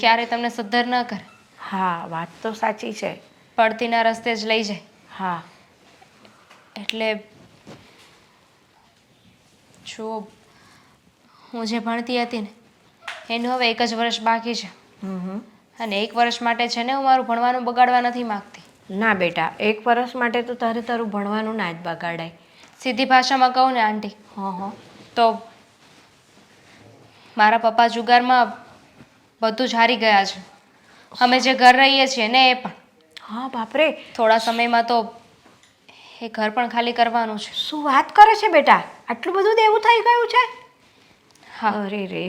ક્યારે તમને સદ્ધર ન કરે. હા વાત તો સાચી છે. પડતીના રસ્તે જ લઈ જાય. હા એટલે જો હું જે ભણતી હતી ને એનું હવે 1 જ વર્ષ બાકી છે. અને 1 વર્ષ માટે છે ને હું મારું ભણવાનું બગાડવા નથી માગતી. ના બેટા, 1 વર્ષ માટે તો તારું ભણવાનું ના જ બગાડાય. સીધી ભાષામાં કહું ને આંટી, તો મારા પપ્પા જુગારમાં બધું જ હારી ગયા છે. અમે જે ઘર રહીએ છીએ ને એ પણ. હા બાપરે, થોડા સમયમાં તો એ ઘર પણ ખાલી કરવાનું છે. શું વાત કરે છે બેટા? આટલું બધું દેવું થઈ ગયું છે? હા. અરે રે.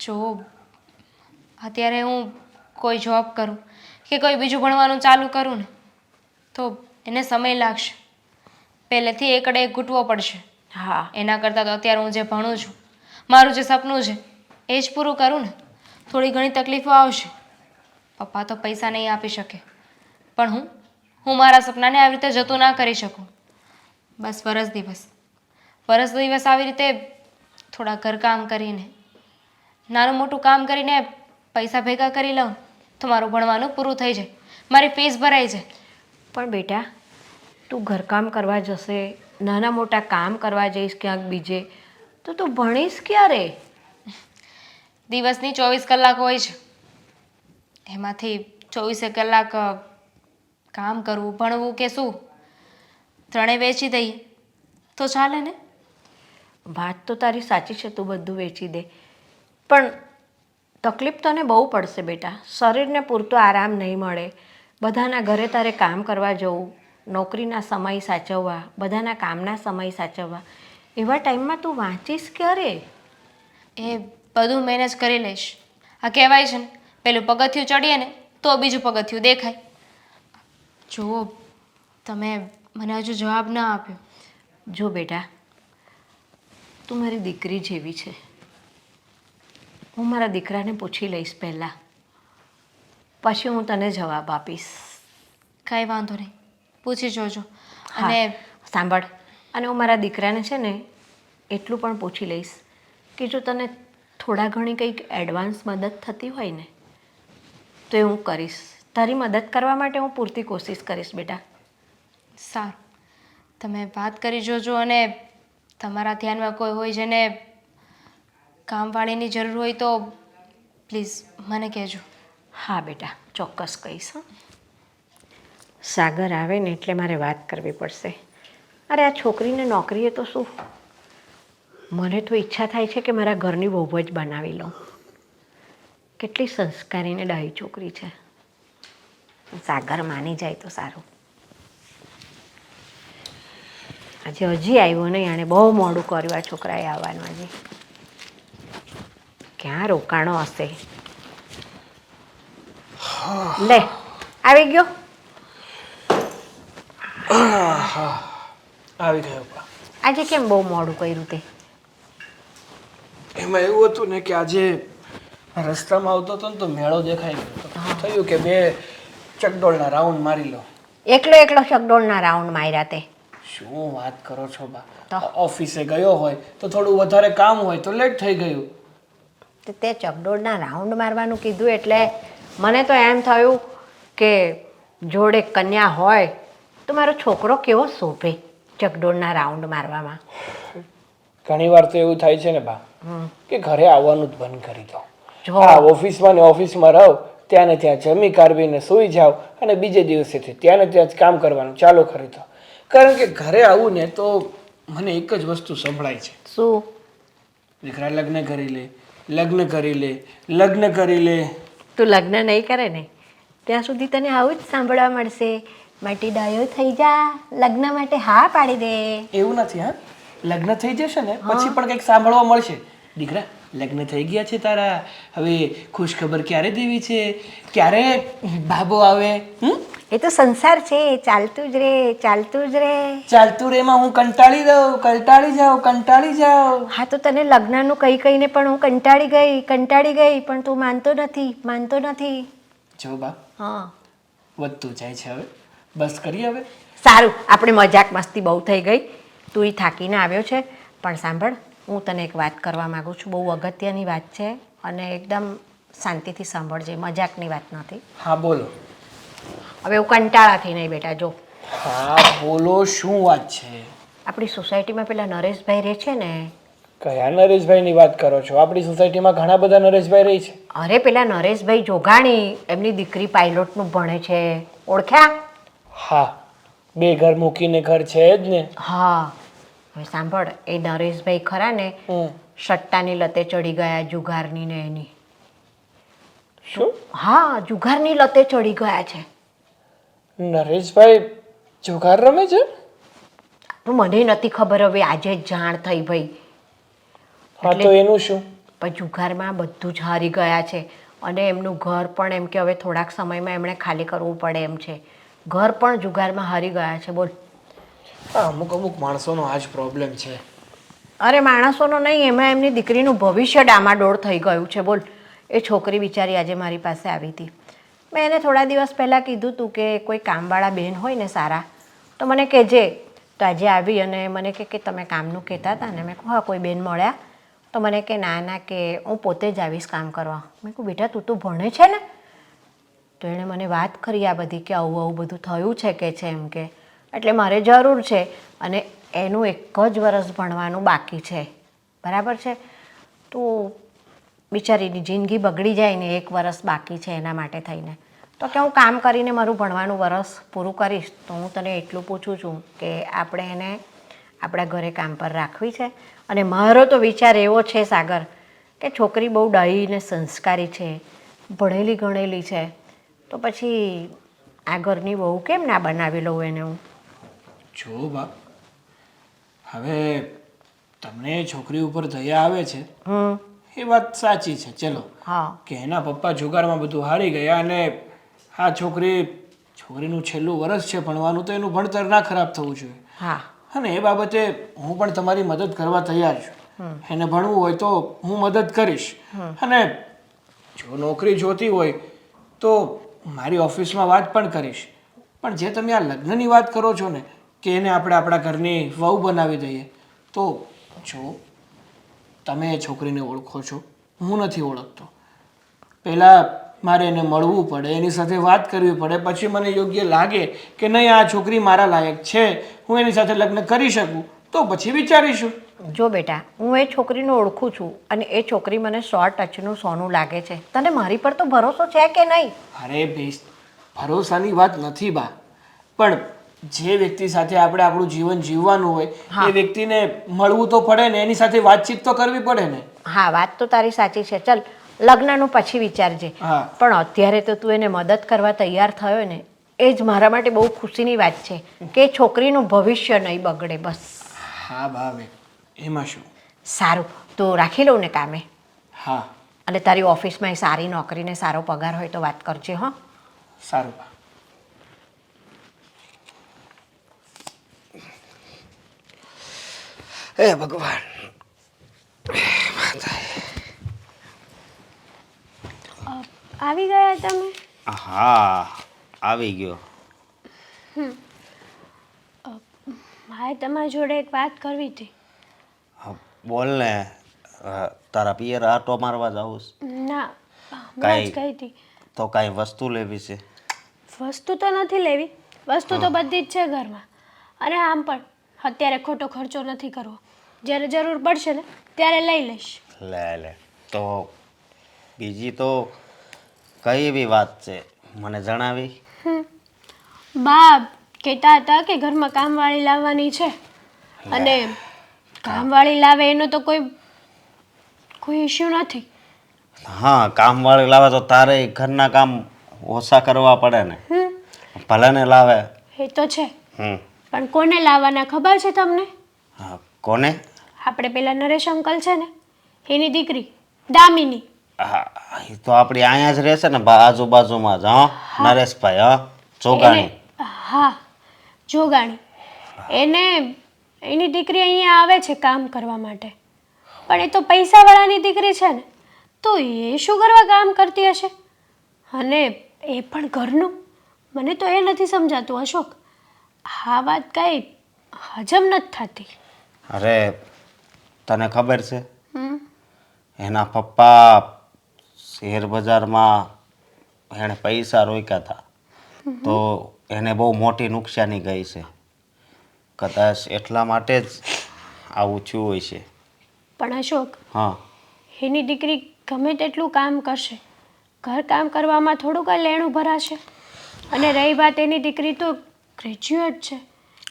જો અત્યારે હું કોઈ જોબ કરું કે કોઈ બીજું ભણવાનું ચાલુ કરું ને તો એને સમય લાગશે. પહેલેથી એકડે એક ઘૂંટવો પડશે. હા એના કરતાં તો અત્યારે હું જે ભણું છું, મારું જે સપનું છે એ જ પૂરું કરું ને. થોડી ઘણી તકલીફો આવશે. પપ્પા તો પૈસા નહીં આપી શકે, પણ હું મારા સપનાને આવી રીતે જતું ના કરી શકું. બસ વરસ દિવસ આવી રીતે થોડા ઘરકામ કરીને, નાનું મોટું કામ કરીને પૈસા ભેગા કરી લઉં તો મારું ભણવાનું પૂરું થઈ જાય, મારી ફીસ ભરાઈ જાય. પણ બેટા, તું ઘરકામ કરવા જશે, નાના મોટા કામ કરવા જઈશ ક્યાંક બીજે, તો તું ભણીશ ક્યારે? દિવસની 24 કલાક હોય છે, એમાંથી 24 કલાક કામ કરવું, ભણવું કે શું? ત્રણેય વેચી દઈએ તો ચાલે ને? વાત તો તારી સાચી છે, તું બધું વેચી દે, પણ તકલીફ તને બહુ પડશે બેટા. શરીરને પૂરતો આરામ નહીં મળે. બધાના ઘરે તારે કામ કરવા જવું, નોકરીના સમય સાચવવા, બધાના કામના સમય સાચવવા, એવા ટાઈમમાં તું વાંચીશ ક્યારે? એ બધું મેનેજ કરી લઈશ. આ કહેવાય છે ને, પેલું પગથિયું ચડીએ ને તો બીજું પગથિયું દેખાય. જુઓ, તમે મને હજુ જવાબ ના આપ્યો. જો બેટા, તું મારી દીકરી જેવી છે. હું મારા દીકરાને પૂછી લઈશ પહેલાં, પછી હું તને જવાબ આપીશ. કાંઈ વાંધો નહીં, પૂછી જોજો. હા, અને સાંભળ, અને હું મારા દીકરાને છે ને એટલું પણ પૂછી લઈશ કે જો તને થોડા ઘણી કંઈક એડવાન્સ મદદ થતી હોય ને તો એ હું કરીશ. તારી મદદ કરવા માટે હું પૂરતી કોશિશ કરીશ બેટા. સારું, તમે વાત કરી જોજો. અને તમારા ધ્યાનમાં કોઈ હોય જેને કામવાળીની જરૂર હોય તો પ્લીઝ મને કહેજો. હા બેટા, ચોક્કસ કહીશ. સાગર આવે ને એટલે મારે વાત કરવી પડશે. અરે આ છોકરીને નોકરીએ તો શું, મને તો ઈચ્છા થાય છે કે મારા ઘરની વહુ જ બનાવી લઉં. કેટલી સંસ્કારીને ડાહી છોકરી છે. સાગર માની જાય તો સારું. આ આજે હજી આવ્યો નહીં, આણે બહુ મોડું કર્યું આ છોકરાએ આવવાનું. હજી ક્યાં રોકાણો હશે? લે આવી ગયો. આવી ગયો બા. આજે કેમ બહુ મોડું કર્યું તે? એમાં એવું હતું ને કે આજે રસ્તામાં આવતો હતો ને તો મેળો દેખાઈ ગયો હતો. થયું કે બે ચકડોળના રાઉન્ડ મારી લો. એકલો એકલો ચકડોળના રાઉન્ડ માર્યા તે? શું વાત કરો છો બા? તો? ઓફિસે ગયો હોય તો થોડું વધારે કામ હોય તો લેટ થઈ ગયું. તો તે ચકડોળના રાઉન્ડ મારવાનું કીધું એટલે મને તો એમ થયું કે જોડે કન્યા હોય તો મારો છોકરો કેવો શોભે ચકડોળના રાઉન્ડ મારવામાં. ઘણી વાર તો એવું થાય છે ને બા કે ઘરે આવવાનું જ બંધ કરી દો. જો. હા, ઓફિસમાં ને ઓફિસમાં રહો, ત્યાં ને ત્યાં જમી કાઢવીને સૂઈ જાઓ અને બીજે દિવસેથી ત્યાં ને ત્યાં જ કામ કરવાનું ચાલુ કરી દો. કારણ કે ઘરે આવું ને તો મને એક જ વસ્તુ સંભળાય છે. શું? દીકરા લગ્ન કરી લે, લગ્ન કરી લે, લગ્ન કરી લે. તું લગ્ન નહીં કરે ને ત્યાં સુધી તને આવું જ સાંભળવા મળશે. માટી ડાયો થઈ જા, લગ્ન માટે હા પાડી દે. એવું નથી. હા, લગ્ન થઈ જશે ને પછી પણ કંઈક સાંભળવા મળશે. દીકરા લગ્ન થઈ ગયા છે તારા, હવે ખુશ ખબર ક્યારે દેવી છે, ક્યારે બાબો આવે? એ તો સંસાર છે, ચાલતું જ રે, ચાલતું જ રે. ચાલતું રેમાં હું કંટાળી કંટાળી જાઉં. હા તો તને લગ્નનું કહી કહીને પણ હું કંટાળી ગઈ પણ તું માનતો નથી. જો બા, હા વધતું જાય છે. હવે બસ કરીએ. હવે સારું, આપણે મજાક મસ્તી બહુ થઈ ગઈ. તું થાકીને આવ્યો છે પણ સાંભળ, હું તને એક વાત કરવા માગું છું. બહુ અગત્યની વાત છે અને એકદમ શાંતિથી સાંભળજે, મજાકની વાત નથી. હા બોલો. હવે હું કંટાળાથી નહીં બેટા. જો હા બોલો, શું વાત છે? આપણી સોસાયટીમાં પેલા નરેશભાઈ રહે છે ને. કયા નરેશભાઈની વાત કરો છો? આપણી સોસાયટીમાં ઘણા બધા નરેશભાઈ રહી છે. અરે પેલા નરેશભાઈ જોગાણી, એમની દીકરી પાયલોટનું ભણે છે, ઓળખ્યા? હા, બે ઘર મૂકીને ઘર છે જ ને. હા, હવે સાંભળ, એ નરેશભાઈ ખરા ને સટ્ટાની લતે ચડી ગયા, જુગારની ને એની. શું? હા, જુગારની લતે ચડી ગયા છે. નરેશભાઈ જુગાર રમે છે? તો મને નથી ખબર, હવે આજે જ જાણ થઈ ભાઈ. હા તો એનું શું? પણ જુગારમાં બધું જ હારી ગયા છે અને એમનું ઘર પણ એમ કે હવે થોડાક સમયમાં એમણે ખાલી કરવું પડે એમ છે. ઘર પણ જુગારમાં હારી ગયા છે. બોલ. હા, અમુક માણસોનો આ જ પ્રોબ્લેમ છે. અરે માણસોનો નહીં, એમાં એમની દીકરીનું ભવિષ્ય ડામાડોળ થઈ ગયું છે. બોલ. એ છોકરી બિચારી આજે મારી પાસે આવી હતી. મેં એને થોડા દિવસ પહેલાં કીધું હતું કે કોઈ કામવાળા બહેન હોય ને સારા તો મને કહેજે. તો આજે આવી અને મને કે તમે કામનું કહેતા હતા ને. મેં કહું હા, કોઈ બેન મળ્યા? તો મને કે ના કે હું પોતે જ આવીશ કામ કરવા. મેં કહું બેટા તું તો ભણે છે ને? તો એણે મને વાત કરી આ બધી કે આવું બધું થયું છે કે છે એમ કે. એટલે મારે જરૂર છે અને એનું 1 જ વર્ષ ભણવાનું બાકી છે, બરાબર છે? તો બિચારીની જિંદગી બગડી જાય ને, 1 વર્ષ બાકી છે એના માટે થઈને. તો કે હું કામ કરીને મારું ભણવાનું વર્ષ પૂરું કરીશ. તો હું તને એટલું પૂછું છું કે આપણે એને આપણા ઘરે કામ પર રાખવી છે. અને મારો તો વિચાર એવો છે સાગર કે છોકરી બહુ ડાહી ને સંસ્કારી છે, ભણેલી ગણેલી છે, તો પછી આ ઘરની બહુ કેમ ના બનાવી લઉં એને હું? જો બા, હવે તમને છોકરી ઉપર દયા આવે છે એ વાત સાચી છે. ચલો હા, કે એના પપ્પા જુગારમાં બધું હારી ગયા અને આ છોકરીનું છેલ્લું વર્ષ છે ભણવાનું, તો એનું ભણતર ના ખરાબ થવું જોઈએ. હા, અને એ બાબતે હું પણ તમારી મદદ કરવા તૈયાર છું. એને ભણવું હોય તો હું મદદ કરીશ. અને જો નોકરી જોતી હોય તો મારી ઓફિસમાં વાત પણ કરીશ. પણ જે તમે આ લગ્નની વાત કરો છો ને કે એને આપણે આપણા ઘરની વહુ બનાવી દઈએ, તો જો તમે એ છોકરીને ઓળખો છો, હું નથી ઓળખતો. પહેલાં મારે એને મળવું પડે, એની સાથે વાત કરવી પડે, પછી મને યોગ્ય લાગે કે નહીં આ છોકરી મારા લાયક છે, હું એની સાથે લગ્ન કરી શકું, તો પછી વિચારીશું. જો બેટા, હું એ છોકરીને ઓળખું છું અને એ છોકરી મને 100% સોનું લાગે છે. તને મારી પર તો ભરોસો છે કે નહીં? અરે બેસ, ભરોસાની વાત નથી બા, પણ જે વ્યક્તિ સાથે આપણે આપણું જીવન જીવવાનું હોય એ વ્યક્તિને મળવું તો પડે ને, એની સાથે વાતચીત તો કરવી પડે ને. હા, વાત તો તારી સાચી છે. ચલ લગ્નનું પછી વિચારજે. હા. પણ અત્યારે તો તું એને મદદ કરવા તૈયાર થયો ને, એ જ મારા માટે બહુ ખુશીની વાત છે કે છોકરીનું ભવિષ્ય નહીં બગડે. બસ. હા ભાવે એમાં શું? સારું તો રાખી લઉં ને કામે. હા અને તારી ઓફિસમાં સારી નોકરી ને સારો પગાર હોય તો વાત કરજે હો. સારું બા. હે ભગવાન. આવી ગયા તમે? હા આવી ગયો. મારે તમારી જોડે એક વાત કરવી હતી. હા, બોલ ને. તારા પિયર આટો મારવા જાઉં છે? ના, હમણાં જ કાંઈ કહી હતી. તો કાંઈ વસ્તુ લેવી છે? વસ્તુ તો નથી લેવી, વસ્તુ તો બધી જ છે ઘરમાં. અને આમ પણ અત્યારે ખોટો ખર્ચો નથી કરવો. જ્યારે જરૂર પડશે ને ત્યારે લઈ લઈશ. લે તો બીજી તો કઈ એવી વાત છે મને જણાવી? બા કહેતા હતા કે ઘરમાં કામવાળી લાવવાની છે અને કામવાળી લાવે એનો તો કોઈ ઇશ્યુ નથી. હા, કામવાળી લાવે તો તારે ઘરના કામ ઓછા કરવા પડે ને. ભલે ને લાવે. એ તો છે, હમ પણ કોને લાવવાના ખબર છે તમને? હા, કોને? આપણે પેલા નરેશ અંકલ છે ને એની દીકરી દામિની. હા, એ તો આપણી અહીંયા જ રહેશે ને આજુબાજુમાં જ. હા, નરેશભાઈ. હા, જોગાણી. હા, જોગાણી. એને એની દીકરી અહીંયા આવે છે કામ કરવા માટે, પણ એ તો પૈસાવાળાની દીકરી છે ને, તો એ શું કરવા કામ કરતી હશે? અને એ પણ ઘરનું. મને તો એ નથી સમજાતું અશોક, આ વાત કાંઈ હજમ નથી થતી. અરે તને ખબર છે એના પપ્પા શેર બજારમાં એણે પૈસા રોક્યા હતા તો એને બહુ મોટી નુકસાની ગઈ છે. કદાચ એટલા માટે જ આવું થયું હોય છે. પણ અશોક, હા, એની દીકરી ગમે તેટલું કામ કરશે, ઘર કામ કરવામાં થોડું કાંઈ લેણું ભરાશે. અને રહી વાત એની દીકરી તો ગ્રેજ્યુએટ છે,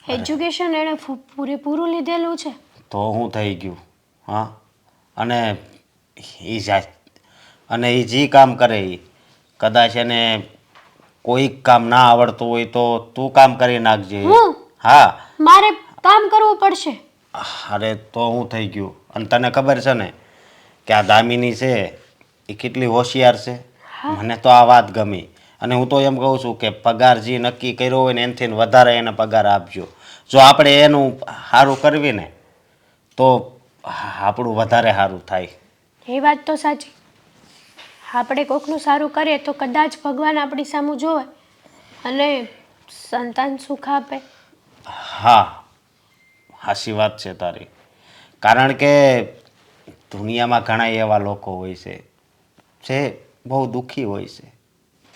એજ્યુકેશન એણે પૂરેપૂરું લીધેલું છે. તો હું થઈ ગયું. હા, અને એ જાય અને એ જે કામ કરે એ કદાચ એને કોઈ કામ ના આવડતું હોય તો તું કામ કરી નાખજે. હા, મારે કામ કરવું પડશે. અરે તો હું થઈ ગયું. અને તને ખબર છે ને કે આ દામિની છે એ કેટલી હોશિયાર છે. મને તો આ વાત ગમી. અને હું તો એમ કહું છું કે પગાર જે નક્કી કર્યો હોય ને એનાથી વધારે એને પગાર આપજો. જો આપણે એનું સારું કરવી ને તો આપણું વધારે સારું થાય. એ વાત તો સાચી. આપણે કોકનું સારું કરીએ તો કદાચ ભગવાન આપણી સામું જોવે અને સંતાન સુખ આપે. હા, સાચી વાત છે તારી. કારણ કે દુનિયામાં ઘણા એવા લોકો હોય છે જે બહુ દુઃખી હોય છે.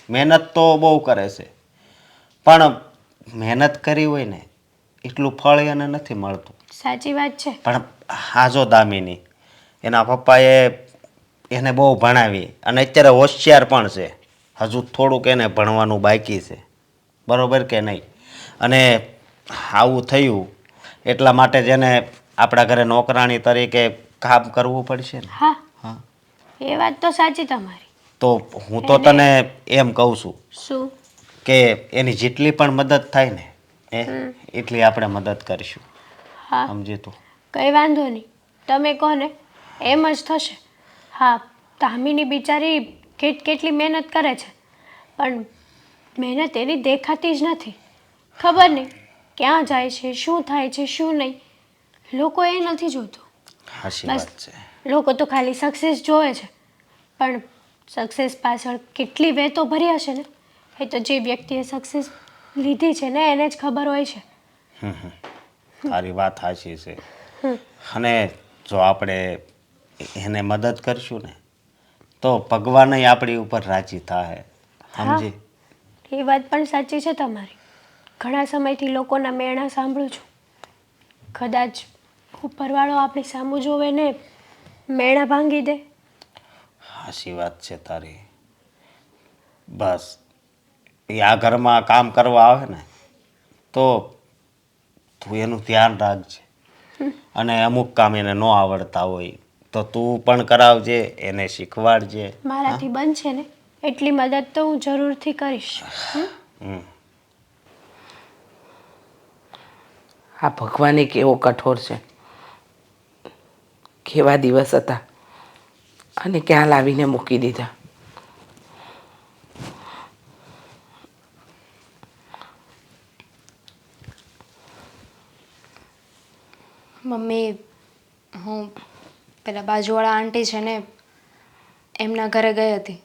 મહેનત તો બહુ કરે છે પણ મહેનત કરી હોય ને એટલું ફળ એને નથી મળતું. સાચી વાત છે. પણ આ જો દામિની એના પપ્પાએ એને બહુ ભણાવી અને અત્યારે હોશિયાર પણ છે. હજુ થોડુંક એને ભણવાનું બાકી છે. બરોબર કે નહીં? અને આવું થયું એટલા માટે જ એને આપણા ઘરે નોકરાણી તરીકે કામ કરવું પડશે ને. હા, હા, એ વાત તો સાચી તમારી. તો હું તો તને એમ કહું છું શું? કે એની જેટલી પણ મદદ થાય ને એટલી આપણે મદદ કરીશું. હા, સમજી તું? કંઈ વાંધો નહીં, તમે કહો ને એમ જ થશે. હા, દામિની બિચારી કેટલી મહેનત કરે છે પણ મહેનત એની દેખાતી જ નથી. ખબર નહીં ક્યાં જાય છે, શું થાય છે, શું નહીં, લોકો એ નથી જોતું. સાચી બસ વાત છે. લોકો તો ખાલી સક્સેસ જોવે છે, પણ સક્સેસ પાછળ કેટલી વેતો ભરી હશે ને એ તો જે વ્યક્તિએ સક્સેસ લીધી છે ને એને જ ખબર હોય છે. તારી વાત સાચી છે. અને જો આપણે એને મદદ કરશું ને તો ભગવાન આપણી ઉપર રાજી થાય. સમજી? એ વાત પણ સાચી છે તમારી. ઘણા સમયથી લોકોના મેણા સાંભળું છું. કદાચ ઉપરવાળો આપણી સામું જોવે ને મેણા ભાંગી દે. સાચી વાત છે તારી. બસ એ આ ઘરમાં કામ કરવા આવે ને તો તું એનું ધ્યાન રાખજે. અને અમુક કામ એને ન આવડતા હોય તો તું પણ કરાવજે, એને શીખવાડજે. મારાથી બનશે ને એટલી મદદ તો હું જરૂરથી કરીશ. આ ભગવાન કેવો કઠોર છે. કેવા દિવસ હતા અને ક્યાં લાવીને મૂકી દીધા. મમ્મી, હું પેલા બાજુવાળા આંટી છે ને એમના ઘરે ગઈ હતી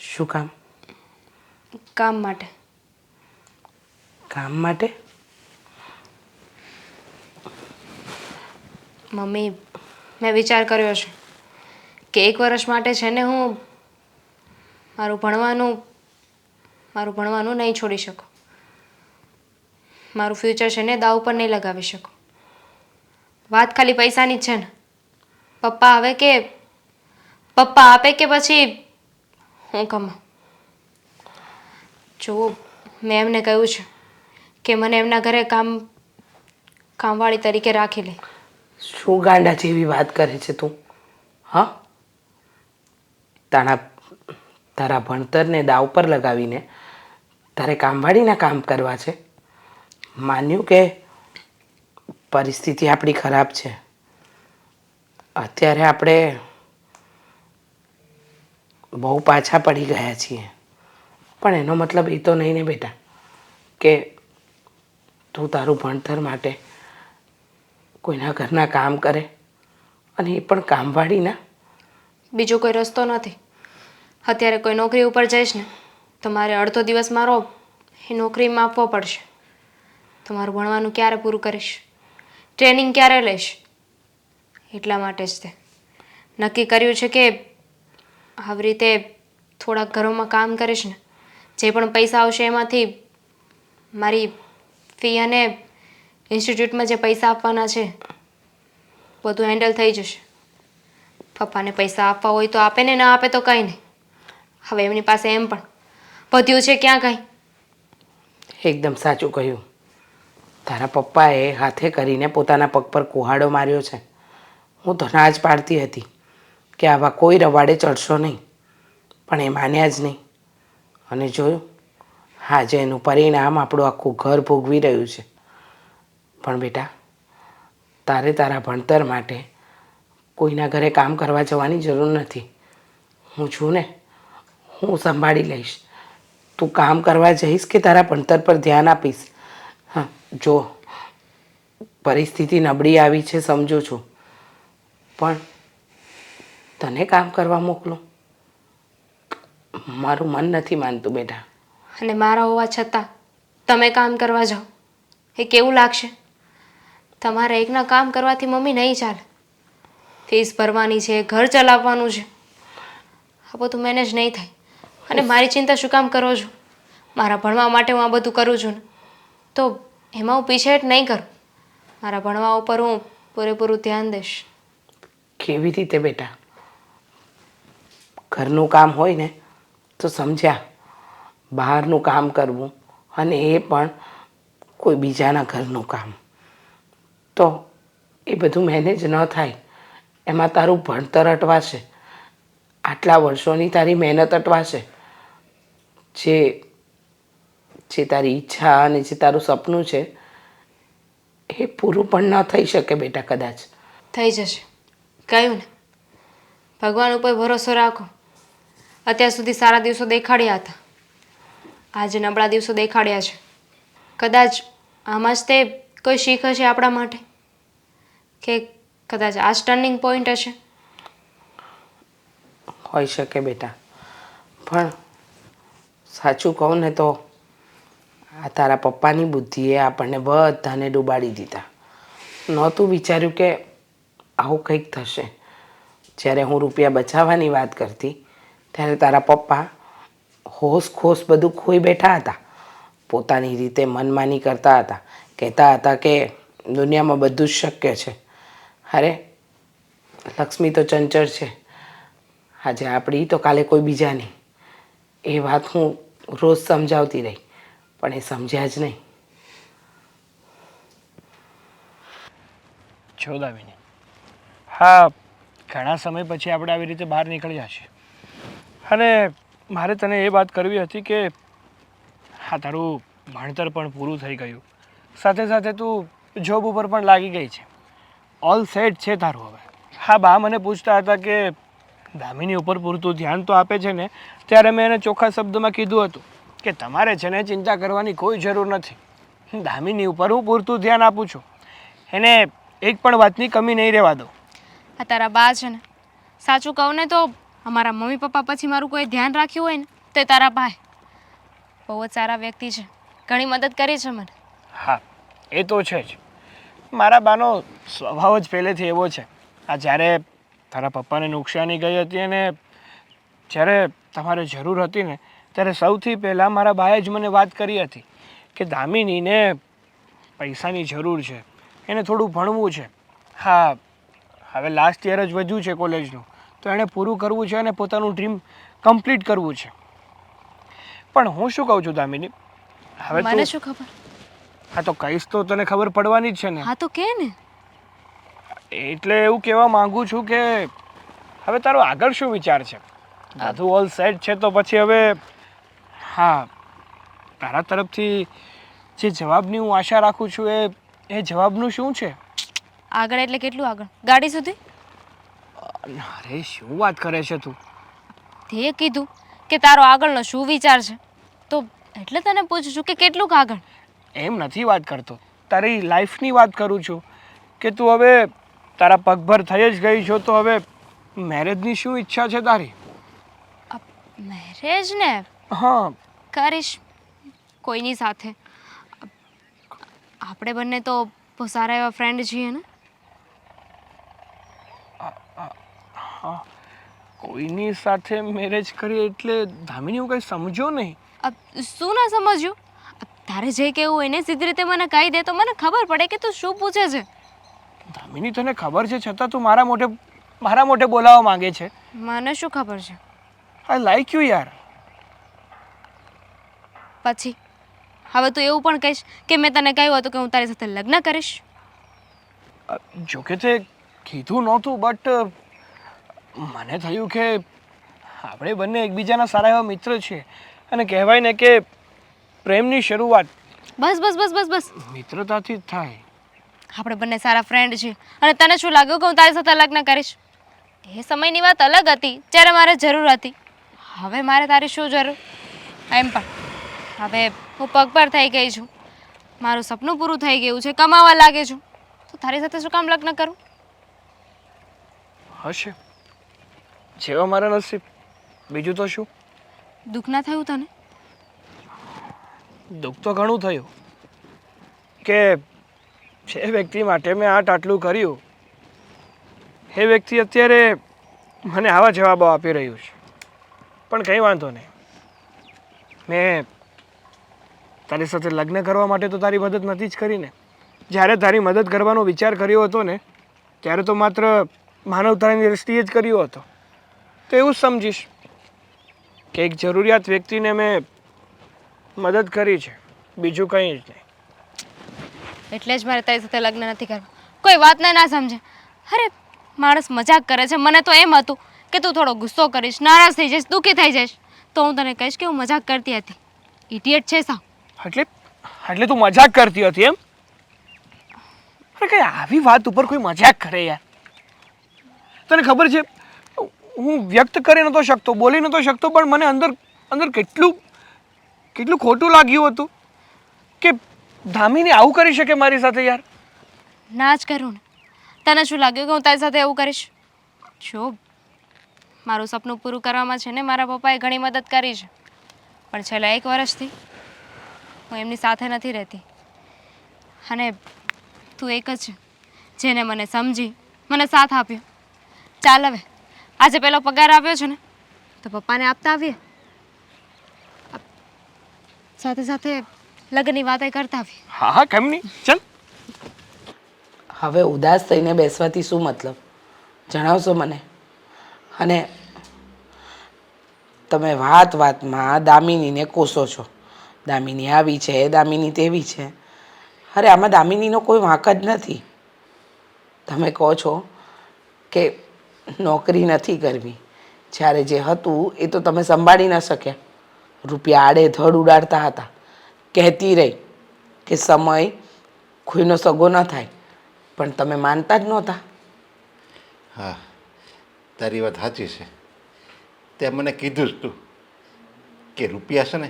શું કામ? કામ માટે. કામ માટે? મમ્મી, મેં વિચાર કર્યો છે કે 1 વર્ષ માટે છે ને હું મારું ભણવાનું નહીં છોડી શકું. મારું ફ્યુચર છે ને દાવ પર નહીં લગાવી શકું. વાત ખાલી પૈસાની જ છે ને. પપ્પા આપે કે પછી હું કમાઉં. જો મેં એમને કહ્યું છે કે મને એમના ઘરે કામવાળી તરીકે રાખી લે. શું ગાંડા જેવી વાત કરે છે તું? હા, તારા ભણતરને દાવ પર લગાવીને તારે કામવાળીના કામ કરવા છે? માન્યું કે પરિસ્થિતિ આપણી ખરાબ છે, અત્યારે આપણે બહુ પાછા પડી ગયા છીએ, પણ એનો મતલબ એ તો નહીં ને બેટા કે તું તારું ભણતર માટે કોઈના ઘરના કામ કરે, અને એ પણ કામવાળીના. બીજો કોઈ રસ્તો નથી. અત્યારે કોઈ નોકરી ઉપર જઈશ ને તો મારે અડધો દિવસ મારો એ નોકરીમાં આપવો પડશે. તો મારું ભણવાનું ક્યારે પૂરું કરીશ? ટ્રેનિંગ ક્યારે લઈશ? એટલા માટે જ તે નક્કી કર્યું છે કે આવી રીતે થોડાક ઘરોમાં કામ કરીશ ને જે પણ પૈસા આવશે એમાંથી મારી ફી અને ઇન્સ્ટિટ્યૂટમાં જે પૈસા આપવાના છે બધું હેન્ડલ થઈ જશે. પપ્પાને પૈસા આપવા હોય તો આપે ને, ના આપે તો કંઈ નહીં. હવે એમની પાસે એમ પણ વધ્યું છે ક્યાં કંઈ. એકદમ સાચું કહ્યું. તારા પપ્પાએ હાથે કરીને પોતાના પગ પર કુહાડો માર્યો છે. હું તો ના જ પાડતી હતી કે આવા કોઈ રવાડે ચડશો નહીં, પણ એ માન્યા જ નહીં. અને જોયું, આજે એનું પરિણામ આપણું આખું ઘર ભોગવી રહ્યું છે. પણ બેટા, તારે તારા ભણતર માટે કોઈના ઘરે કામ કરવા જવાની જરૂર નથી. હું છું ને, હું સંભાળી લઈશ. તું કામ કરવા જઈશ કે તારા ભણતર પર ધ્યાન આપીશ? હા, જો પરિસ્થિતિ નબળી આવી છે સમજું છું, પણ તને કામ કરવા મોકલું? મારું મન નથી માનતું બેટા. અને મારા હોવા છતાં તમે કામ કરવા જાઓ એ કેવું લાગશે? તમારે એકના કામ કરવાથી મમ્મી નહીં ચાલે. ફીસ ભરવાની છે, ઘર ચલાવવાનું છે, આ બધું મેનેજ નહીં થાય. અને મારી ચિંતા શું કામ કરો છો? મારા ભણવા માટે હું આ બધું કરું છું ને તો એમાં હું પીછેહટ નહીં કરું. મારા ભણવા ઉપર હું પૂરેપૂરું ધ્યાન દઈશ. કેવી રીતે બેટા? ઘરનું કામ હોય ને તો સમજ્યા, બહારનું કામ કરવું અને એ પણ કોઈ બીજાના ઘરનું કામ, તો એ બધું મેનેજ ન થાય. એમાં તારું ભણતર અટવાશે, આટલા વર્ષોની તારી મહેનત અટવાશે. જે તારી ઈચ્છા અને જે તારું સપનું છે એ પૂરું પણ ન થઈ શકે બેટા. કદાચ થઈ જશે. કહ્યું ને, ભગવાન ઉપર ભરોસો રાખો. અત્યાર સુધી સારા દિવસો દેખાડ્યા હતા, આજે નબળા દિવસો દેખાડ્યા છે. કદાચ આમાં જ તે કોઈ શીખ હશે આપણા માટે, કે કદાચ આ જ ટર્નિંગ પોઈન્ટ હશે. હોઈ શકે બેટા, પણ સાચું કહું ને તો આ તારા પપ્પાની બુદ્ધિએ આપણને બધાને ડૂબાડી દીધા. નહોતું વિચાર્યું કે આવું કંઈક થશે. જ્યારે હું રૂપિયા બચાવવાની વાત કરતી ત્યારે તારા પપ્પા હોશ ખોશ બધું ખોઈ બેઠા હતા. પોતાની રીતે મનમાની કરતા હતા, કહેતા હતા કે દુનિયામાં બધું જ શક્ય છે. અરે લક્ષ્મી તો ચંચળ છે, આજે આપણી તો કાલે કોઈ બીજાની. એ વાત હું રોજ સમજાવતી રહી, પણ એ સમજ્યા જ નહીં. છો દામિની, હા, ઘણા સમય પછી આપણે આવી રીતે બહાર નીકળ્યા છીએ, અને મારે તને એ વાત કરવી હતી કે હા, તારું ભણતર પણ પૂરું થઈ ગયું, સાથે સાથે તું જોબ ઉપર પણ લાગી ગઈ છે. ઓલ સેટ છે તારું હવે. હા બા મને પૂછતા હતા કે દામિની ઉપર પૂરતું ધ્યાન તો આપે છે ને, ત્યારે મેં એને ચોખ્ખા શબ્દોમાં કીધું હતું કે તમારે છે ને ચિંતા કરવાની કોઈ જરૂર નથી. દામિની ઉપર હું પૂરતું ધ્યાન આપું છું. એને એક પણ વાતની કમી નહીં રહેવા દઉં. આ તારા બા છે ને, સાચું કહું ને તો અમારા મમ્મી પપ્પા પછી મારું કોઈ ધ્યાન રાખ્યું હોય ને તો એ તારા ભાઈ બહુ જ સારા વ્યક્તિ છે, ઘણી મદદ કરી છે મને. હા એ તો છે જ. મારા બાનો સ્વભાવ જ પહેલેથી એવો છે. આ જ્યારે તારા પપ્પાને નુકસાની ગઈ હતી અને જ્યારે તમારે જરૂર હતી ને, ત્યારે સૌથી પહેલાં મારા બાએ જ મને વાત કરી હતી કે દામિનીને પૈસાની જરૂર છે, એને થોડું ભણવું છે. હા હવે લાસ્ટ યર જ વધ્યું છે કોલેજનું, તો એણે પૂરું કરવું છે અને પોતાનું ડ્રીમ કમ્પ્લીટ કરવું છે. પણ હું શું કહું છું દામિની, હવે મને તું શું ખબર? હા તો કહીશ તો તને ખબર પડવાની જ છે ને. હા તો કે ને. એટલે એવું કહેવા માંગુ છું કે હવે તારો આગળ શું વિચાર છે? બધું ઓલ સેટ છે તો પછી હવે હા તારા તરફથી જે જવાબની હું આશા રાખું છું એ જવાબનું શું છે? આગળ એટલે કેટલું આગળ? ગાડી સુધી? અરે શું વાત કરે છે તું? તે કીધું કે તારો આગળનો શું વિચાર છે, તો એટલે તને પૂછું છું કે કેટલું આગળ. એમ નથી વાત કરતો, તારી લાઈફની વાત કરું છું કે તું હવે તારા પગભર થઈ જ ગઈ છો, તો હવે મેરેજની શું ઈચ્છા છે તારી? મેરેજ ને હા કરીશ કોઈની સાથે. આપણે બંને તો બહુ સારા એવા ફ્રેન્ડ છીએ ને. કોઈની સાથે મેરેજ કરી એટલે દામિની હું કંઈ સમજો નહીં. શું ના સમજ્યું? તારે જે કહેવું હોય ને સીધી રીતે મને કહી દે તો મને ખબર પડે કે તું શું પૂછે છે. દામિની તને ખબર છે છતાં તું મારા મોઢે બોલાવવા માંગે છે. મને શું ખબર છે? આઈ લાઈક યુ યાર. પછી હવે તું એવું પણ કહીશ કે મેં તને કહ્યું હતું કે હું તારી સાથે લગ્ન કરીશ? જોકે તે કીધું નહોતું, બટ મને થયું કે આપણે બંને એકબીજાના સારા એવા મિત્ર છીએ અને કહેવાય ને કે પ્રેમની શરૂઆત બસ બસ બસ બસ બસ મિત્રતાથી જ થાય. આપણે બંને સારા ફ્રેન્ડ છીએ અને તને શું લાગ્યું કે હું તારી સાથે લગ્ન કરીશ? એ સમયની વાત અલગ હતી જ્યારે મારે જરૂર હતી. હવે મારે તારી શું જરૂર? એમ પણ હવે હું પગભર થઈ ગઈ છું, મારું સપનું પૂરું થઈ ગયું છે, કમાવા લાગે છું, તો તારી સાથે શું કામ લગ્ન કરું? હશે જેવા મારા નસીબ, બીજું તો શું. દુઃખ ના થયું તને? દુઃખ તો ઘણું થયું કે જે વ્યક્તિ માટે મેં આટલું કર્યું એ વ્યક્તિ અત્યારે મને આવા જવાબો આપી રહ્યું છે. પણ કંઈ વાંધો નહીં, મેં તારી સાથે લગ્ન કરવા માટે તો તારી મદદ નથી જ કરીને. જ્યારે તારી મદદ કરવાનો વિચાર કર્યો હતો ને ત્યારે તો માત્ર માનવતાની દૃષ્ટિએ જ કર્યો હતો. તો એવું જ સમજીશ કે એક જરૂરિયાત વ્યક્તિને મેં મદદ કરી છે, બીજું કંઈ જ નહીં. એટલે જ મારે તારી સાથે લગ્ન નથી કરવા. કોઈ વાતને ના સમજે. અરે માણસ મજાક કરે છે, મને તો એમ હતું કે તું થોડો ગુસ્સો કરીશ, નારાજ થઈ જઈશ, દુઃખી થઈ જઈશ તો હું તને કહીશ કે હું મજાક કરતી હતી. ઇડિયટ છે સાવ. એટલે તું મજાક કરતી હતી એમ? અરે કઈ આવી વાત ઉપર કોઈ મજાક કરે યાર? તને ખબર છે હું વ્યક્ત કરી નહોતો શકતો, બોલી નહોતો શકતો, પણ મને અંદર અંદર કેટલું ખોટું લાગ્યું હતું કે દામિની આવું કરી શકે મારી સાથે યાર. ના જ કરું ને. તને શું લાગ્યું કે હું તારી સાથે એવું કરીશ? જો મારું સપનું પૂરું કરવામાં છે ને મારા પપ્પાએ ઘણી મદદ કરી છે, પણ છેલ્લા 1 વર્ષથી હું એમની સાથે નથી રહેતી. અને તું એક જ છે જેને મને સમજી, મને સાથ આપ્યો. ચાલ હવે આજે પેલો પગાર આવ્યો છે ને તો પપ્પાને આપતા આવીએ, સાથે સાથે લગ્નની વાતે કરતા આવીએ. હા હા કેમ નહીં, ચાલ. હવે ઉદાસ થઈને બેસવાથી શું મતલબ, જણાવશો મને? અને તમે વાતમાં દામિનીને કોસો છો. દામિની આવી છે, દામિની તેવી છે. અરે આમાં દામિનીનો કોઈ વાંક જ નથી. તમે કહો છો કે નોકરી નથી કરવી, જ્યારે જે હતું એ તો તમે સંભાળી ન શક્યા. રૂપિયા આડેધડ ઉડાડતા હતા. કહેતી રહી કે સમય કોઈનો સગો ન થાય, પણ તમે માનતા જ નહોતા. હા તારી વાત સાચી છે. તે મને કીધું જ તું કે રૂપિયા છે ને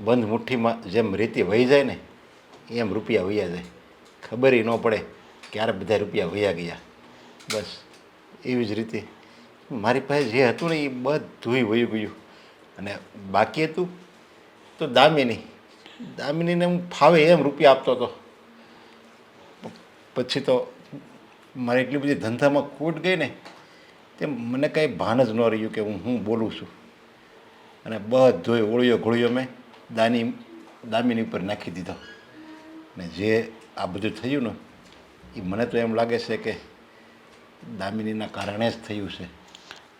બંધ મુઠ્ઠીમાં જેમ રીતિ વહી જાય ને એમ રૂપિયા વહ્યા જાય, ખબર ન પડે ક્યારે બધા રૂપિયા વહ્યા ગયા. બસ એવી જ રીતે મારી પાસે જે હતું ને એ બધુંય વહી ગયું. અને બાકી હતું તો દામિનીને હું ફાવે એમ રૂપિયા આપતો હતો. પછી તો મારે એટલી બધી ધંધામાં ખોટ ગઈ ને તે મને કંઈ ભાન જ ન રહ્યું કે હું બોલું છું. અને બધોય ઓળિયો ઘોળિયો મેં દામિની ઉપર નાખી દીધો. ને જે આ બધું થયું ને એ મને તો એમ લાગે છે કે દામિનીના કારણે જ થયું છે.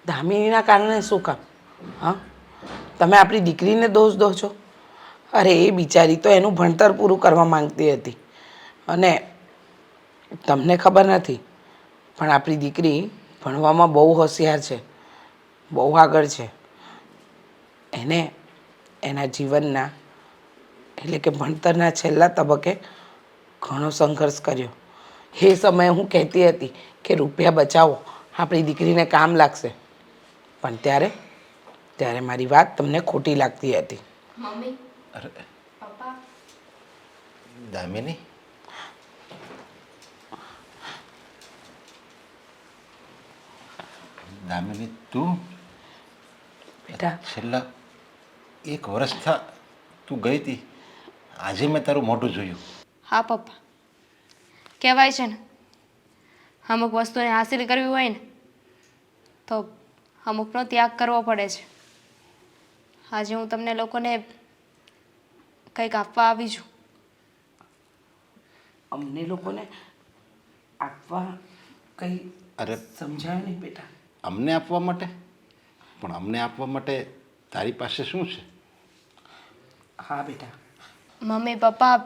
દામિનીના કારણે શું કામ? હા, તમે આપણી દીકરીને દોષ દો છો? અરે એ બિચારી તો એનું ભણતર પૂરું કરવા માંગતી હતી અને તમને ખબર નથી પણ આપણી દીકરી ભણવામાં બહુ હોશિયાર છે, બહુ આગળ છે. એને એના જીવનના એટલે કે ભણતરના છેલ્લા તબક્કે ઘણો સંઘર્ષ કર્યો. એ સમયે હું કહેતી હતી કે રૂપિયા બચાવો, આપણી દીકરીને કામ લાગશે, પણ ત્યારે મારી વાત તમને ખોટી લાગતી હતી. મમ્મી, અરે પપ્પા, દામિની, દામિની તું બેટા, છેલ્લા 1 વર્ષથી તું ગઈ હતી, આજે મેં તારું મોઢું જોયું. હા પપ્પા, કહેવાય છે ને અમુક વસ્તુને હાસિલ કરવી હોય ને તો અમુકનો ત્યાગ કરવો પડે છે. આજે હું તમને લોકોને કંઈક આપવા આવી છું. અમને લોકોને આપવા કંઈ અરે સમજાયું નહીં બેટા. અમને આપવા માટે? પણ અમને આપવા માટે તારી પાસે શું છે? હા બેટા. મમ્મી પપ્પા,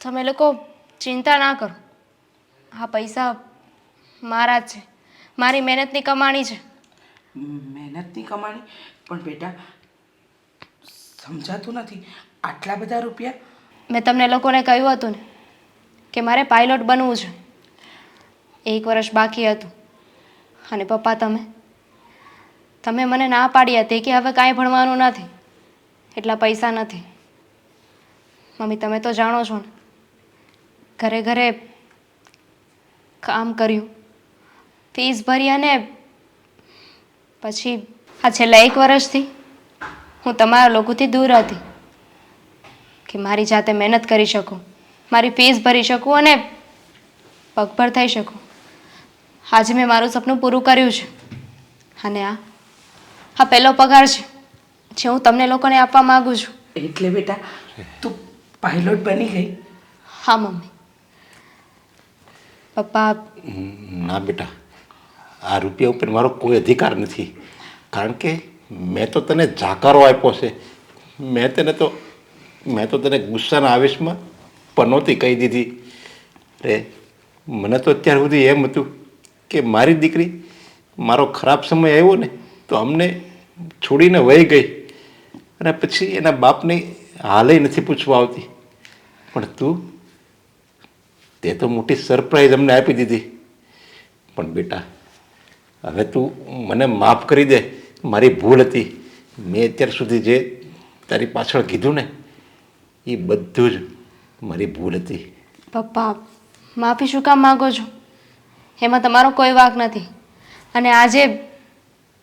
તમે લોકો ચિંતા ના કરો. આ પૈસા મારા જ છે, મારી મહેનતની કમાણી છે. મહેનતની કમાણી? પણ બેટા સમજાતું નથી, આટલા બધા રૂપિયા? મેં તમને લોકોને કહ્યું હતું ને કે મારે પાયલોટ બનવું છે. 1 વર્ષ બાકી હતું અને પપ્પા તમે મને ના પાડી હતી કે હવે કાંઈ ભણવાનું નથી, એટલા પૈસા નથી. મમ્મી તમે તો જાણો છો ને, ઘરે ઘરે કામ કર્યું, ફીસ ભરી અને પછી આ છેલ્લા 1 વર્ષથી હું તમારા લોકોથી દૂર હતી કે મારી જાતે મહેનત કરી શકું, મારી ફીસ ભરી શકું અને પગભર થઈ શકું. આજે મેં મારું સપનું પૂરું કર્યું છે અને આ પહેલો પગાર છે જે હું તમને લોકોને આપવા માગું છું. એટલે બેટા તું પાયલોટ બની ગઈ? હા મમ્મી. પપ્પા, ના બેટા, આ રૂપિયા ઉપર મારો કોઈ અધિકાર નથી. કારણ કે મેં તો તને જાકારો આપ્યો છે. મેં તો તને ગુસ્સાના આવેશમાં પનોતી કહી દીધી. રે મને તો અત્યાર સુધી એમ હતું કે મારી દીકરી મારો ખરાબ સમય આવ્યો ને તો અમને છોડીને વહી ગઈ અને પછી એના બાપને હાલે નથી પૂછવા આવતી. પણ તે તો મોટી સરપ્રાઈઝ અમને આપી દીધી. પણ બેટા હવે તું મને માફ કરી દે, મારી ભૂલ હતી. મેં અત્યાર સુધી જે તારી પાછળ કીધું ને એ બધું જ મારી ભૂલ હતી. પપ્પા માફી શું કામ માગો છો? એમાં તમારો કોઈ વાંક નથી. અને આજે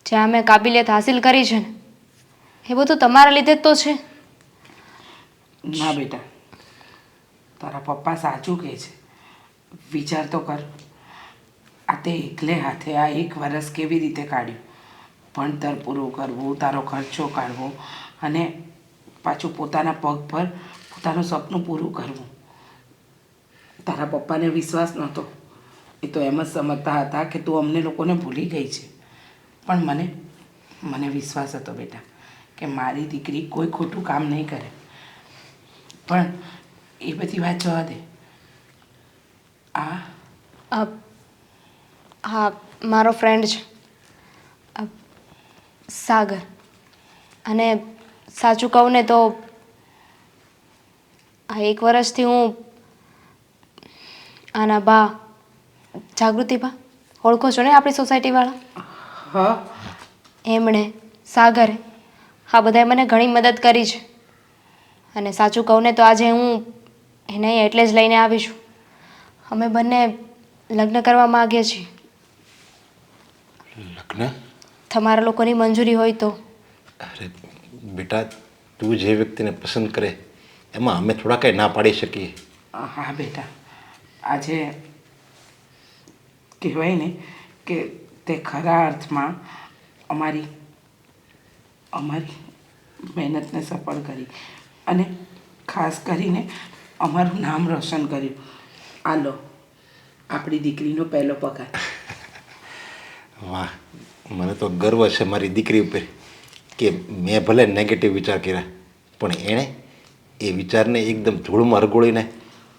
જ્યાં મેં કાબિલિયત હાસિલ કરી છે ને એ બધું તમારા લીધે જ તો છે. ના બેટા, તારા પપ્પા સાચું કહે છે. વિચાર તો કર, આ તે એકલે હાથે આ 1 વર્ષ કેવી રીતે કાઢ્યું? ભણતર પૂરું કરવું, તારો ખર્ચો કાઢવો અને પાછું પોતાના પગ પર પોતાનું સપનું પૂરું કરવું. તારા પપ્પાને વિશ્વાસ નહોતો, એ તો એમ જ સમજતા હતા કે તું અમને લોકોને ભૂલી ગઈ છે. પણ મને વિશ્વાસ હતો બેટા કે મારી દીકરી કોઈ ખોટું કામ નહીં કરે. પણ એ બધી વાત જવા દે. હા, મારો ફ્રેન્ડ છે સાગર. અને સાચું કહું ને તો આ 1 વર્ષથી હું આના બા જાગૃતિબા ઓળખો છો ને આપણી સોસાયટીવાળા? હા એમણે, સાગરે, આ બધાએ મને ઘણી મદદ કરી છે. અને સાચું કહું ને તો આજે હું એને અહીં એટલે જ લઈને આવી છું. અમે બંને લગ્ન કરવા માગીએ છીએ. લગ્ન? તમારા લોકોની મંજૂરી હોય તો. અરે બેટા, તું જે વ્યક્તિને પસંદ કરે એમાં અમે થોડા કંઈ ના પાડી શકીએ. હા બેટા, આજે કહેવાય ને કે તે ખરા અર્થમાં અમારી મહેનતને સફળ કરી અને ખાસ કરીને અમારું નામ રોશન કર્યું. આ લો આપણી દીકરીનો પહેલો પગાર. વાહ, મને તો ગર્વ છે મારી દીકરી ઉપર કે મેં ભલે નેગેટિવ વિચાર કર્યા પણ એણે એ વિચારને એકદમ ધૂળમાં રગોળીને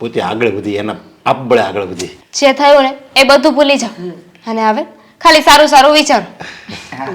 પોતે આગળ વધી, એના આપબળે આગળ વધી. જે થયું ને એ બધું ભૂલી જાઓ અને હવે ખાલી સારું સારું વિચારો. હા